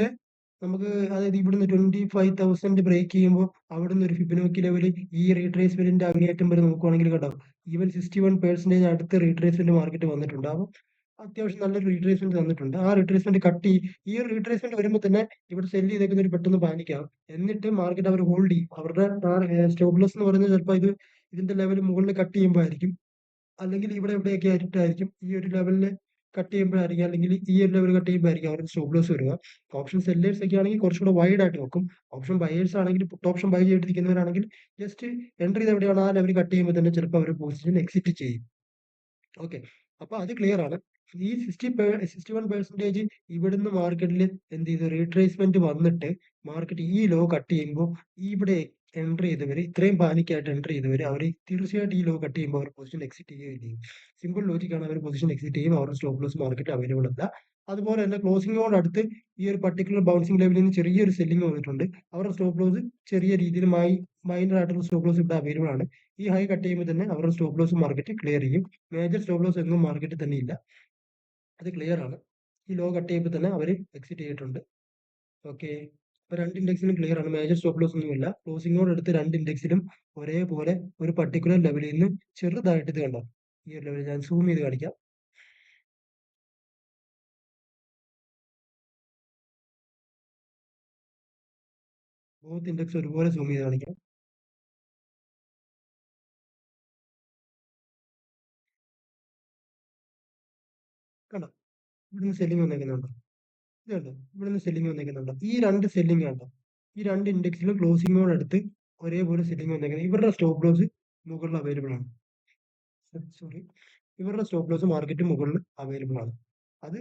നമുക്ക്, അതായത് ഇവിടുന്ന് 25,000 ബ്രേക്ക് ചെയ്യുമ്പോൾ അവിടുന്ന് ഒരു ഫിബൊനാച്ചി ലെവൽ ഈ റീട്രേസ്മെന്റിന്റെ അങ്ങേയറ്റം വരെ നോക്കുവാണെങ്കിൽ കേട്ടോ, ഈവൻ 61% അടുത്ത് റീട്രേസ്മെന്റ് മാർക്കറ്റ് വന്നിട്ടുണ്ട്. അപ്പം അത്യാവശ്യം നല്ലൊരു റീട്രേസ്മെന്റ് തന്നിട്ടുണ്ട്. ആ റീട്രേസ്മെന്റ് കട്ട് ഈ ഒരു റീട്രേസ്മെന്റ് വരുമ്പോൾ തന്നെ ഇവിടെ സെല് ചെയ്തേക്കുന്നവർ പെട്ടെന്ന് പാനിക്കാവും. എന്നിട്ട് മാർക്കറ്റ് അവർ ഹോൾഡ് ചെയ്യും. അവരുടെ സ്റ്റോപ്പ് ലോസ് എന്ന് പറയുന്നത് ചിലപ്പോൾ ഇതിന്റെ ലെവൽ മുകളിൽ കട്ട് ചെയ്യുമ്പോൾ ആയിരിക്കും, അല്ലെങ്കിൽ ഇവിടെ എവിടെയൊക്കെ ആയിട്ടായിരിക്കും ഈ ഒരു ലെവലിൽ കട്ട് ചെയ്യുമ്പോഴായിരിക്കും, അല്ലെങ്കിൽ ഈ ഒരു ലെവൽ കട്ട് ചെയ്യുമ്പോഴായിരിക്കും അവർക്ക് സ്റ്റോപ്പ് ലോസ് വരിക. ഓപ്ഷൻ സെല്ലേഴ്സ് ഒക്കെ ആണെങ്കിൽ കുറച്ചുകൂടെ വൈഡ് ആയിട്ട് വെക്കും. ഓപ്ഷൻ ബയേഴ്സ് ആണെങ്കിൽ, പുട്ട് ഓപ്ഷൻ ബൈ ചെയ്തിരിക്കുന്നവരാണെങ്കിൽ ജസ്റ്റ് എൻട്രി ചെയ്ത് എവിടെയാണ് ആ ലെവൽ കട്ട് ചെയ്യുമ്പോൾ തന്നെ ചിലപ്പോൾ അവർ പൊസിഷൻ എക്സിറ്റ് ചെയ്യും. ഓക്കെ, അപ്പൊ അത് ക്ലിയർ ആണ്. ഈ 61% ഇവിടുന്ന് മാർക്കറ്റിൽ എന്ത് ചെയ്തു? റീട്രേസ്മെന്റ് വന്നിട്ട് മാർക്കറ്റ് ഈ ലോ കട്ട് ചെയ്യുമ്പോൾ ഇവിടെ എൻട്രി ചെയ്തവര്, ഇത്രയും പാനിക്കായിട്ട് എൻട്രി ചെയ്തവര്, അവർ തീർച്ചയായിട്ടും ഈ ലോ കട്ട് ചെയ്യുമ്പോൾ അവർ പൊസിഷൻ എക്സിറ്റ് ചെയ്യുകയും ചെയ്യും. സിമ്പിൾ ലോജിക്കാണ്. അവർ പൊസിഷൻ എക്സിറ്റ് ചെയ്യും. അവരുടെ സ്റ്റോപ്പ് ലോസ് മാർക്കറ്റ് അവൈലബിൾ അല്ല. അതുപോലെ തന്നെ ക്ലോസിംഗോട് അടുത്ത് ഈ ഒരു പർട്ടിക്കുലർ ബൗൺസിംഗ് ലെവലിൽ നിന്ന് ചെറിയൊരു സെല്ലിംഗ് വന്നിട്ടുണ്ട്. അവരുടെ സ്റ്റോപ്പ് ലോസ് ചെറിയ രീതിയിൽ മൈനർ ആയിട്ടുള്ള സ്റ്റോപ്പ് ലോസ് ഇവിടെ അവൈലബിൾ ആണ്. ഈ ഹൈ കട്ട് ചെയ്യുമ്പോൾ തന്നെ അവരുടെ സ്റ്റോപ്പ് ലോസ് മാർക്കറ്റ് ക്ലിയർ ചെയ്യും. മേജർ സ്റ്റോപ്പ് ലോസ് എങ്ങും മാർക്കറ്റ് തന്നെ ഇല്ല. അത് ക്ലിയർ ആണ്. ഈ ലോ കട്ട് ചെയ്യുമ്പോൾ തന്നെ അവർ എക്സിറ്റ് ചെയ്തിട്ടുണ്ട്. ഓക്കെ, അപ്പൊ 2 ഇൻഡെക്സിലും ക്ലിയർ ആണ്. മേജർ സ്റ്റോപ്പ് ലോസ് ഒന്നുമില്ല. ക്ലോസിംഗോട് അടുത്ത് 2 ഇൻഡെക്സിലും ഒരേപോലെ ഒരു പർട്ടിക്കുലർ ലെവലിൽ നിന്ന് ചെറുതായിട്ട് ഇത് കണ്ടോ, ഈ ഒരു ലെവൽ ഞാൻ സൂം ചെയ്ത് കാണിക്കാം. ബോത്ത് ഇൻഡെക്സ് ഒരുപോലെ സൂം ചെയ്ത് കാണിക്കാം. കണ്ടോ, ഇവിടുന്ന് സെല്ലിംഗ് വന്നേക്കുന്നുണ്ടോ? ഇത് കണ്ടോ, ഇവിടുന്ന് സെല്ലിംഗ് വന്നേക്കുന്നുണ്ടോ? ഈ 2 സെല്ലിംഗ് കണ്ടോ? ഈ 2 ഇൻഡെക്സിലും ക്ലോസിംഗോട് അടുത്ത് ഒരേപോലെ സെല്ലിംഗ് വന്നേക്കുന്നത്. ഇവരുടെ സ്റ്റോപ്പ് ലോസ് മുകളിൽ അവൈലബിൾ ആണ്. സോറി, ഇവരുടെ സ്റ്റോപ്പ് ലോസ് മാർക്കറ്റ് മുകളിൽ അവൈലബിൾ ആണ്. അത്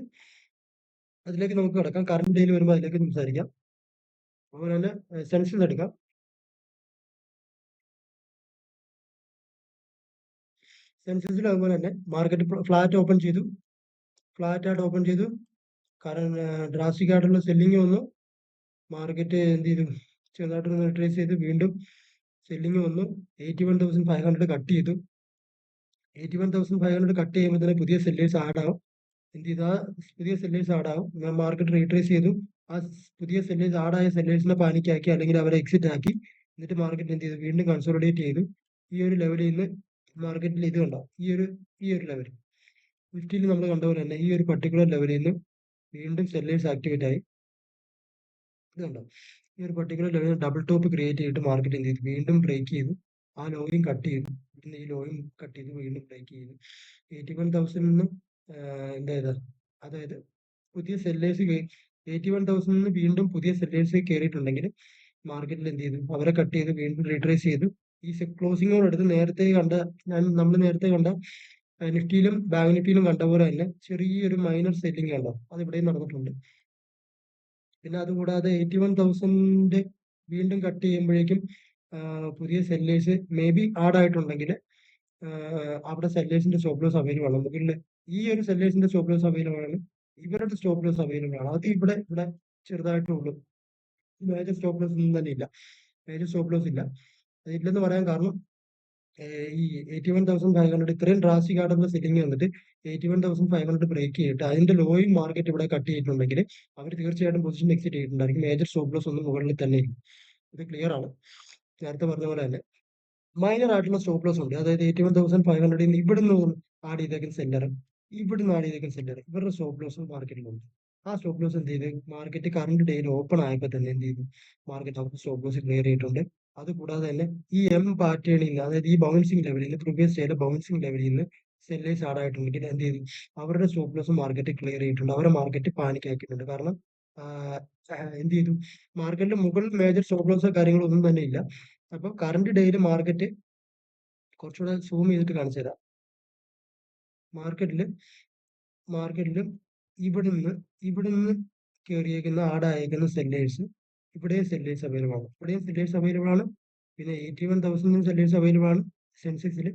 അതിലേക്ക് നമുക്ക് കിടക്കാം. കറന്റ് ഡേയിൽ വരുമ്പോൾ അതിലേക്ക് സംസാരിക്കാം. അതുപോലെ തന്നെ സെൻസസ് എടുക്കാം. സെൻസസിൽ അതുപോലെ തന്നെ മാർക്കറ്റ് ഫ്ലാറ്റ് ഓപ്പൺ ചെയ്തു. ഫ്ലാറ്റ് ആയിട്ട് ഓപ്പൺ ചെയ്തു. കാരണം ഡ്രാസ്റ്റിക് ആയിട്ടുള്ള സെല്ലിംഗ് വന്നു. മാർക്കറ്റ് എന്ത് ചെയ്തു? ചെറുതായിട്ടൊന്ന് റിട്രേസ് ചെയ്ത് വീണ്ടും സെല്ലിംഗ് വന്നു. 81,500 കട്ട് ചെയ്തു. 81,500 കട്ട് ചെയ്യുമ്പോൾ തന്നെ പുതിയ സെല്ലേഴ്സ് ആഡ് ആവും. എന്ത് ചെയ്താ പുതിയ സെല്ലേഴ്സ് ആഡ് ആവും. മാർക്കറ്റ് റീട്രേസ് ചെയ്തു. ആ പുതിയ സെല്ലേഴ്സ് ആഡ് ആയ സെല്ലേഴ്സിനെ പാനിക്കാക്കി അല്ലെങ്കിൽ അവരെ എക്സിറ്റ് ആക്കി എന്നിട്ട് മാർക്കറ്റ് എന്ത് ചെയ്തു? വീണ്ടും കൺസോളിഡേറ്റ് ചെയ്തു. ഈ ഒരു ലെവലിൽ നിന്ന് മാർക്കറ്റിൽ ഇത് കണ്ടോ? ഈ ഒരു ലെവൽ നിഫ്റ്റിയിൽ നമ്മൾ കണ്ട പോലെ തന്നെ ഈ ഒരു പർട്ടിക്കുലർ ലെവലിൽ നിന്ന് വീണ്ടും സെല്ലേഴ്സ് ആക്ടിവേറ്റ് ആയി. ഇത് കണ്ടോ? ഈ ഒരു പർട്ടിക്കുലർ ലെവലിൽ ഡബിൾ ടോപ്പ് ക്രിയേറ്റ് ചെയ്തിട്ട് മാർക്കറ്റ് എന്ത് ചെയ്തു? വീണ്ടും ബ്രേക്ക് ചെയ്തു. ആ ലോയും കട്ട് ചെയ്തു. പിന്നെ ഈ ലോയും കട്ട് ചെയ്ത് വീണ്ടും ബ്രേക്ക് ചെയ്തു. 81,000 നിന്നും എന്തായത്? അതായത് പുതിയ സെല്ലേഴ്സ് 81,000 നിന്ന് വീണ്ടും പുതിയ സെല്ലേഴ്സ് കയറിയിട്ടുണ്ടെങ്കിൽ മാർക്കറ്റിൽ എന്ത് ചെയ്തു? അവരെ കട്ട് ചെയ്ത് വീണ്ടും റീട്രേസ് ചെയ്തു. ഈ ക്ലോസിങ്ങോടെടുത്ത് നേരത്തെ കണ്ട നമ്മൾ നേരത്തെ കണ്ട നിഫ്റ്റിയിലും ബാങ്ക് നിഫ്റ്റിയിലും കണ്ട പോലെ തന്നെ ചെറിയൊരു മൈനർ സെല്ലിംഗ് കണ്ടോ? അത് ഇവിടെയും നടന്നിട്ടുണ്ട്. പിന്നെ അതുകൂടാതെ 81,000 വീണ്ടും കട്ട് ചെയ്യുമ്പോഴേക്കും പുതിയ സെല്ലേഴ്സ് മേ ബി ആഡ് ആയിട്ടുണ്ടെങ്കിൽ അവിടെ സെല്ലേഴ്സിന്റെ സ്റ്റോപ്പ് ലോസ് അവൈലബിൾ ആണ്. മുകളിൽ ഈ ഒരു സെല്ലേഴ്സിന്റെ സ്റ്റോപ്പ് ലോസ് അവൈലബിൾ ആണ്. ഇവരുടെ സ്റ്റോപ്പ് ലോസ് അവൈലബിൾ ആണ്. അത് ഇവിടെ ചെറുതായിട്ടുള്ളൂ. മേജർ സ്റ്റോപ്പ് ലോസ് ഒന്നും തന്നെ ഇല്ല. മേജർ സ്റ്റോപ്പ് ലോസ് ഇല്ല. അതില്ലെന്ന് പറയാൻ കാരണം ഈ 81,500 ഇത്രയും ഡ്രാസ്റ്റിക് ആയിട്ടുള്ള സെല്ലിംഗ് വന്നിട്ട് 81,500 ബ്രേക്ക് ചെയ്തിട്ട് അതിന്റെ ലോയും മാർക്കറ്റ് ഇവിടെ കട്ട് ചെയ്തിട്ടുണ്ടെങ്കിൽ അവർ തീർച്ചയായിട്ടും പൊസിഷൻ എക്സിറ്റ് ചെയ്തിട്ടുണ്ടായിരിക്കും. മേജർ സ്റ്റോപ്പ് ലോസ് ഒന്നും മുകളിൽ തന്നെ ഇല്ല. ഇത് ക്ലിയർ ആണ്. നേരത്തെ പറഞ്ഞ പോലെ തന്നെ മൈനർ ആയിട്ടുള്ള സ്റ്റോപ്പ് ലോസ് ഉണ്ട്. അതായത് 81,500 ഇവിടുന്ന് ആഡ് ചെയ്തേക്കുന്ന സെല്ലർ, ഇവിടുന്ന് ആഡ് ചെയ്തേക്കുന്ന സെല്ലർ, ഇവരുടെ സ്റ്റോപ്പ് ലോസ് മാർക്കറ്റിലുണ്ട്. ആ സ്റ്റോപ്പ് ലോസ് എന്ത് ചെയ്ത് മാർക്കറ്റ് കറണ്ട് ഡേയിൽ ഓപ്പൺ ആയപ്പോൾ തന്നെ എന്ത് ചെയ്തു? മാർക്കറ്റ് അവർക്ക് സ്റ്റോപ്പ് ലോസ് ക്ലിയർ ചെയ്തിട്ടുണ്ട്. അതുകൂടാതെ തന്നെ ഈ എം പാറ്റേണിൽ നിന്ന്, അതായത് ഈ ബൗൺസിംഗ് ലെവലിൽ നിന്ന്, പ്രീവിയസ് ഡേയിലെ ബൗൺസിംഗ് ലെവലിൽ നിന്ന് സെല്ലേഴ്സ് ആഡ് ആയിട്ടുണ്ടെങ്കിൽ എന്ത് ചെയ്തു? അവരുടെ സ്റ്റോപ്പ് ലോസ് മാർക്കറ്റ് ക്ലിയർ ചെയ്തിട്ടുണ്ട്. അവരെ മാർക്കറ്റ് പാനിക് ആക്കിയിട്ടുണ്ട്. കാരണം എന്ത് ചെയ്തു? മാർക്കറ്റിൽ മുകളിൽ മേജർ സ്റ്റോപ്പ് ലോസോ കാര്യങ്ങളോ ഒന്നും തന്നെ ഇല്ല. അപ്പൊ കറണ്ട് ഡേയിൽ മാർക്കറ്റ് കുറച്ചുകൂടെ സൂം ചെയ്തിട്ട് കാണിച്ചു തരാം. മാർക്കറ്റിൽ ഇവിടുന്ന് കയറിയേക്കുന്ന ആഡ് അയക്കുന്ന സെല്ലേഴ്സ് ഇവിടെയും സെല്ലേഴ്സ് അവൈലബിൾ ആണ്. ഇവിടെയും സെല്ലേഴ്സ് അവൈലബിൾ ആണ്. പിന്നെ 81,000 സെല്ലേഴ്സ് അവൈലബിൾ ആണ് സെൻസെക്സിൽ.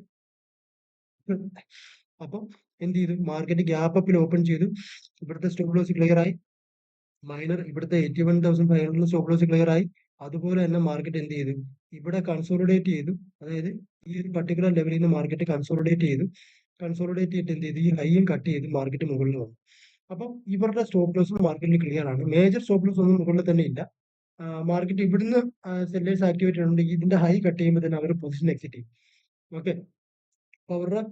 അപ്പം എന്ത് ചെയ്തു? മാർക്കറ്റ് ഗ്യാപ്പ് അപ്പിൽ ഓപ്പൺ ചെയ്തു. ഇവിടുത്തെ സ്റ്റോപ്പ് ലോസ് ക്ലിയർ ആയി. മൈനർ ഇവിടുത്തെ 81,500 സ്റ്റോപ്പ് ലോസ് ക്ലിയർ ആയി. അതുപോലെ തന്നെ മാർക്കറ്റ് എന്ത് ചെയ്തു? ഇവിടെ കൺസോളിഡേറ്റ് ചെയ്തു. അതായത് ഈ ഒരു പർട്ടിക്കുലർ ലെവലിൽ നിന്ന് മാർക്കറ്റ് കൺസോളിഡേറ്റ് ചെയ്തു. കൺസോളിഡേറ്റ് ചെയ്തിട്ട് എന്ത് ചെയ്തു? ഈ ഹൈയും കട്ട് ചെയ്ത് മാർക്കറ്റ് മുകളിൽ വന്നു. അപ്പം ഇവരുടെ സ്റ്റോപ്പ് ലോസ് മാർക്കറ്റിൽ ക്ലിയർ ആണ്. മേജർ സ്റ്റോപ്പ് ലോസ് ഒന്നും മുകളിൽ തന്നെ ഇല്ല. മാർക്കറ്റ് ഇവിടുന്ന് സെല്ലേഴ്സ് ആക്ടിവേറ്റ് ഉണ്ടെങ്കിൽ ഇതിന്റെ ഹൈ കട്ട് ചെയ്യുമ്പോൾ തന്നെ അവർ പൊസിഷൻ എക്സിറ്റ് ചെയ്യും. ഓക്കെ, അപ്പൊ അവരുടെ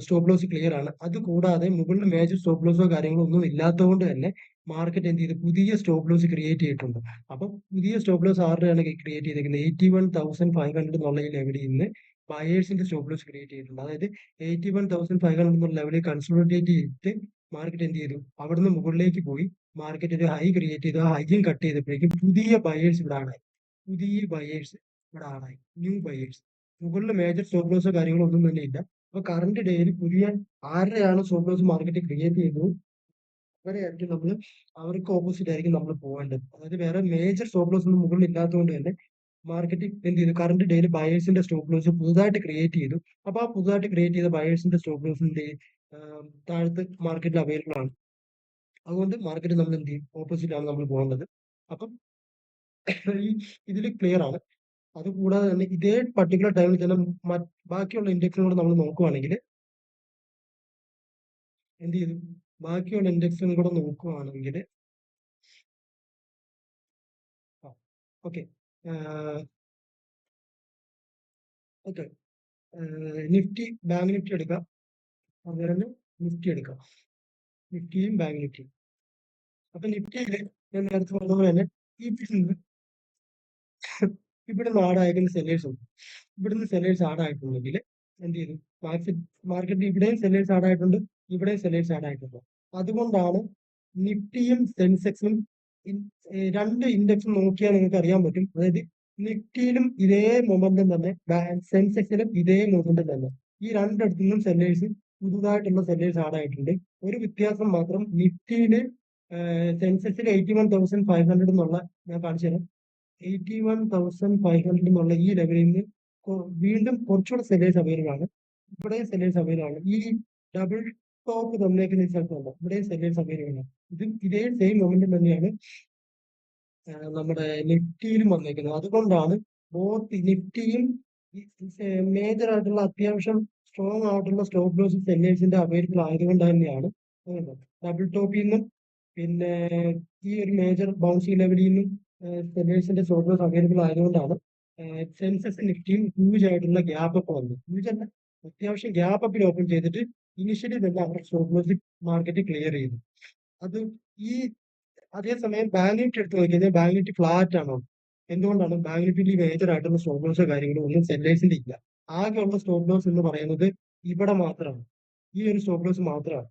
സ്റ്റോപ്പ് ലോസ് ക്ലിയർ ആണ്. അതുകൂടാതെ മുകളിൽ മേജർ സ്റ്റോപ്പ് ലോസോ കാര്യങ്ങളോ ഒന്നും ഇല്ലാത്തതുകൊണ്ട് തന്നെ മാർക്കറ്റ് എന്ത് ചെയ്തു? പുതിയ സ്റ്റോപ്പ് ലോസ് ക്രിയേറ്റ് ചെയ്തിട്ടുണ്ട്. അപ്പൊ പുതിയ സ്റ്റോപ്പ് ലോസ് ആരുടെയാണ് ക്രിയേറ്റ് ചെയ്തിരിക്കുന്നത്? 81,500 എന്നുള്ള ഈ ലെവലിൽ നിന്ന് ബയേഴ്സിന്റെ സ്റ്റോപ്പ് ലോസ് ക്രിയേറ്റ് ചെയ്തിട്ടുണ്ട്. അതായത് 81,500 എന്നുള്ള ലെവലിൽ കൺസോളിഡേറ്റ് ചെയ്തിട്ട് മാർക്കറ്റ് എന്ത് ചെയ്തു? അവിടുന്ന് മുകളിലേക്ക് പോയി മാർക്കറ്റ് ഒരു ഹൈ ക്രിയേറ്റ് ചെയ്തു. ആ ഹൈയും കട്ട് ചെയ്തപ്പോഴേക്കും പുതിയ ബയേഴ്സ് ഇവിടെ ആണായി. New buyers. മുകളിൽ മേജർ സ്റ്റോപ്പ് ലോസോ കാര്യങ്ങളോ ഒന്നും തന്നെ ഇല്ല. അപ്പൊ കറണ്ട് ഡേയിൽ പുതിയ ആരുടെയാണ് സ്റ്റോപ്പ് ലോസ് മാർക്കറ്റ് ക്രിയേറ്റ് ചെയ്തത് അവരെയായിരിക്കും അവർക്ക് ഓപ്പോസിറ്റ് ആയിരിക്കും നമ്മൾ പോകേണ്ടത്. അതായത് വേറെ മേജർ സ്റ്റോപ്പ് ലോസ് ഒന്നും മുകളിൽ ഇല്ലാത്തതുകൊണ്ട് തന്നെ മാർക്കറ്റ് എന്ത് ചെയ്തു? കറണ്ട് ഡേയിൽ ബയേഴ്സിന്റെ സ്റ്റോപ്പ് ലോസ് പുതുതായിട്ട് ക്രിയേറ്റ് ചെയ്തു. അപ്പൊ ആ പുതുതായിട്ട് ക്രിയേറ്റ് ചെയ്ത ബയേഴ്സിന്റെ സ്റ്റോപ്പ് ലോസിന്റെ താഴത്ത് മാർക്കറ്റിൽ അവൈലബിൾ ആണ്. അതുകൊണ്ട് മാർക്കറ്റ് നമ്മൾ എന്ത് ചെയ്യും? ഓപ്പോസിറ്റ് ആണ് നമ്മൾ പോകേണ്ടത്. അപ്പം ഈ ഇതിൽ ക്ലിയർ ആണ്. അതുകൂടാതെ തന്നെ ഇതേ പർട്ടിക്കുലർ ടൈമിൽ തന്നെ ബാക്കിയുള്ള ഇൻഡെക്സും കൂടെ നമ്മൾ നോക്കുവാണെങ്കിൽ എന്ത് ചെയ്തു? ബാക്കിയുള്ള ഇൻഡെക്സും കൂടെ നോക്കുവാണെങ്കിൽ okay okay Nifty bank Nifty എടുക്കാം. അതുപോലെ നിഫ്റ്റി എടുക്കാം. നിഫ്റ്റിയും ബാങ്ക് നിഫ്റ്റിയും. അപ്പൊ നിഫ്റ്റിയിൽ ഞാൻ നേരത്തെ പറഞ്ഞ പോലെ തന്നെ ഇവിടുന്ന് ആഡ് അയക്കുന്ന സെല്ലേഴ്സ് ഉണ്ട്. ഇവിടുന്ന് സെല്ലേഴ്സ് ആഡ് ആയിട്ടുണ്ടെങ്കിൽ എന്ത് ചെയ്തു? മാർക്കറ്റ് ഇവിടെയും സെല്ലേഴ്സ് ആഡ് ആയിട്ടുണ്ട്, ഇവിടെയും സെല്ലേഴ്സ് ആഡ് ആയിട്ടുണ്ട്. അതുകൊണ്ടാണ് നിഫ്റ്റിയും സെൻസെക്സും രണ്ട് ഇൻഡെക്സും നോക്കിയാൽ നിങ്ങൾക്ക് അറിയാൻ പറ്റും. അതായത് നിഫ്റ്റിയിലും ഇതേ മൊമെന്റം തന്നെ, സെൻസെക്സിലും ഇതേ മൊമെന്റം തന്നെ. ഈ രണ്ടിടത്തു നിന്നും സെല്ലേഴ്സ് പുതുതായിട്ടുള്ള സെല്ലേഴ്സ് ആഡ് ആയിട്ടുണ്ട്. ഒരു വ്യത്യാസം മാത്രം, നിഫ്റ്റിയില് സെൻസെക്സിൽ 81,500 എന്നുള്ള ഞാൻ കാണിച്ചു തരാം. 81,500 എന്നുള്ള ഈ ലെവലിൽ നിന്ന് വീണ്ടും കുറച്ചുകൂടെ സെല്ലേഴ്സ് അവൈലബിൾ ആണ്. ഇവിടെയും സെല്ലേഴ്സ് അവൈലബിൾ ആണ്. ഈ ഡബിൾ ടോപ്പ് തന്നേക്കുന്ന സ്ഥലത്തുണ്ട്, ഇവിടെയും സെല്ലേഴ്സ് അവൈലബിൾ ആണ്. ഇതേ സെയിം മൊമെന്റം തന്നെയാണ് നമ്മുടെ നിഫ്റ്റിയിലും വന്നേക്കുന്നത്. അതുകൊണ്ടാണ് ബോത്ത് നിഫ്റ്റിയും മേജർ ആയിട്ടുള്ള അത്യാവശ്യം സ്ട്രോങ് ആയിട്ടുള്ള സ്റ്റോപ്പ് ലോസ് സെല്ലേഴ്സിന്റെ അവൈലബിൾ ആയതുകൊണ്ട് തന്നെയാണ് ഡബിൾ ടോപ്പിൽ നിന്നും പിന്നെ ഈ ഒരു മേജർ ബൗൺസിംഗ് ലെവലിൽ നിന്നും സെല്ലേഴ്സിന്റെ സ്റ്റോപ്പ് ലോസ് അവൈലബിൾ ആയതുകൊണ്ടാണ് സെൻസെക്സ് നിഫ്റ്റിയും ഹ്യൂജ് ആയിട്ടുള്ള ഗ്യാപ്പ് അപ്പ് വന്നു. ഹ്യൂജ് അല്ല, അത്യാവശ്യം ഗ്യാപ്പ് അപ്പിൽ ഓപ്പൺ ചെയ്തിട്ട് ഇനിഷ്യലി തന്നെ അവർ സ്റ്റോപ്പ് ലോസ് മാർക്കറ്റ് ക്ലിയർ ചെയ്തു. അത് ഈ അതേസമയം ബാങ്ക് നിഫ്റ്റി എടുത്ത് നോക്കിക്കഴിഞ്ഞാൽ ബാങ്ക് നിഫ്റ്റി ഫ്ലാറ്റ് ആണോ? എന്തുകൊണ്ടാണ്? ബാങ്ക് നിഫ്റ്റിയിൽ മേജർ ആയിട്ടുള്ള സ്റ്റോപ്പ് ലോസോ കാര്യങ്ങളോ ഒന്നും സെല്ലേഴ്സിന്റെ ഇല്ല. ആകെയുള്ള സ്റ്റോപ്പ് ലോസ് എന്ന് പറയുന്നത് ഇവിടെ മാത്രമാണ്. ഈ ഒരു സ്റ്റോപ്പ് ലോസ് മാത്രമാണ്.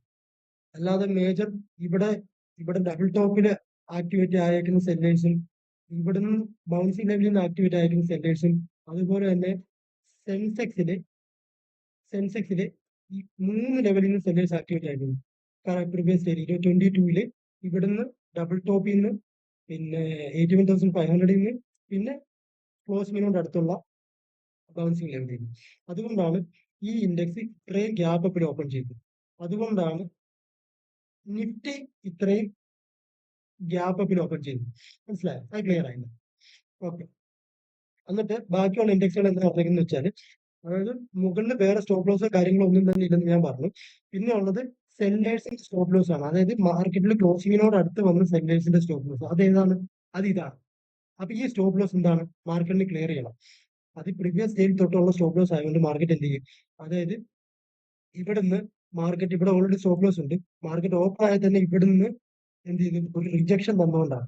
അല്ലാതെ മേജർ ഇവിടെ ഇവിടെ ഡബിൾ ടോപ്പിൽ ആക്ടിവേറ്റ് ആയേക്കുന്ന സെല്ലേഴ്സും ഇവിടുന്ന് ബൗൺസിംഗ് ലെവലിൽ നിന്ന് ആക്ടിവേറ്റ് ആയിരിക്കുന്ന സെല്ലേഴ്സും അതുപോലെ തന്നെ സെൻസെക്സില് സെൻസെക്സില് ഈ 3 ലെവലിൽ നിന്ന് സെല്ലേഴ്സ് ആക്ടിവേറ്റ് ആയിരുന്നു. പ്രീവിയസ് ഡേ 2022 ഇവിടുന്ന് ഡബിൾ ടോപ്പിൽ നിന്ന് പിന്നെ 81,500 നിന്ന് പിന്നെ ക്ലോസ് മിനിമോട് അടുത്തുള്ള ബൗൺസിംഗ് ലെവലിൽ നിന്ന്. അതുകൊണ്ടാണ് ഈ ഇൻഡെക്സ് ഇത്രയും ഗ്യാപ്പ് അപ്പിൽ ഓപ്പൺ ചെയ്തത്. അതുകൊണ്ടാണ് നിഫ്റ്റി ഇത്രയും ഗ്യാപ്പ് അപ്പിൽ ഓപ്പൺ ചെയ്തു. മനസ്സിലായോ? അത് ക്ലിയർ ആയില്ല. ഓക്കെ. എന്നിട്ട് ബാക്കിയുള്ള ഇൻഡെക്സുകൾ എന്താ പറഞ്ഞിരിക്കുന്നത് വെച്ചാൽ, അതായത് മുകളിൽ വേറെ സ്റ്റോപ്പ് ലോസോ കാര്യങ്ങളോ ഒന്നും തന്നെ ഇല്ലെന്ന് ഞാൻ പറഞ്ഞു. പിന്നെ ഉള്ളത് സെല്ലേഴ്സിന്റെ സ്റ്റോപ്പ് ലോസ് ആണ്. അതായത് മാർക്കറ്റിൽ ക്ലോസിങ്ങിനോട് അടുത്ത് വന്ന സെല്ലേഴ്സിന്റെ സ്റ്റോപ്പ് ലോസ്. അതേതാണ്? അത് ഇതാണ്. അപ്പൊ ഈ സ്റ്റോപ്പ് ലോസ് എന്താണ്? മാർക്കറ്റിന് ക്ലിയർ ചെയ്യണം. അത് പ്രീവിയസ് ഡേയിൽ തൊട്ടുള്ള സ്റ്റോപ്പ് ലോസ് ആയതുകൊണ്ട് മാർക്കറ്റ് എന്ത് ചെയ്യും? അതായത് ഇവിടുന്ന് മാർക്കറ്റ് ഇവിടെ ഓൾറെഡി സ്റ്റോപ്പ് ലോസ് ഉണ്ട്. മാർക്കറ്റ് ഓപ്പൺ ആയാൽ തന്നെ ഇവിടുന്ന് എന്ത് ചെയ്തു? ഒരു റിജക്ഷൻ തന്നുകൊണ്ടാണ്.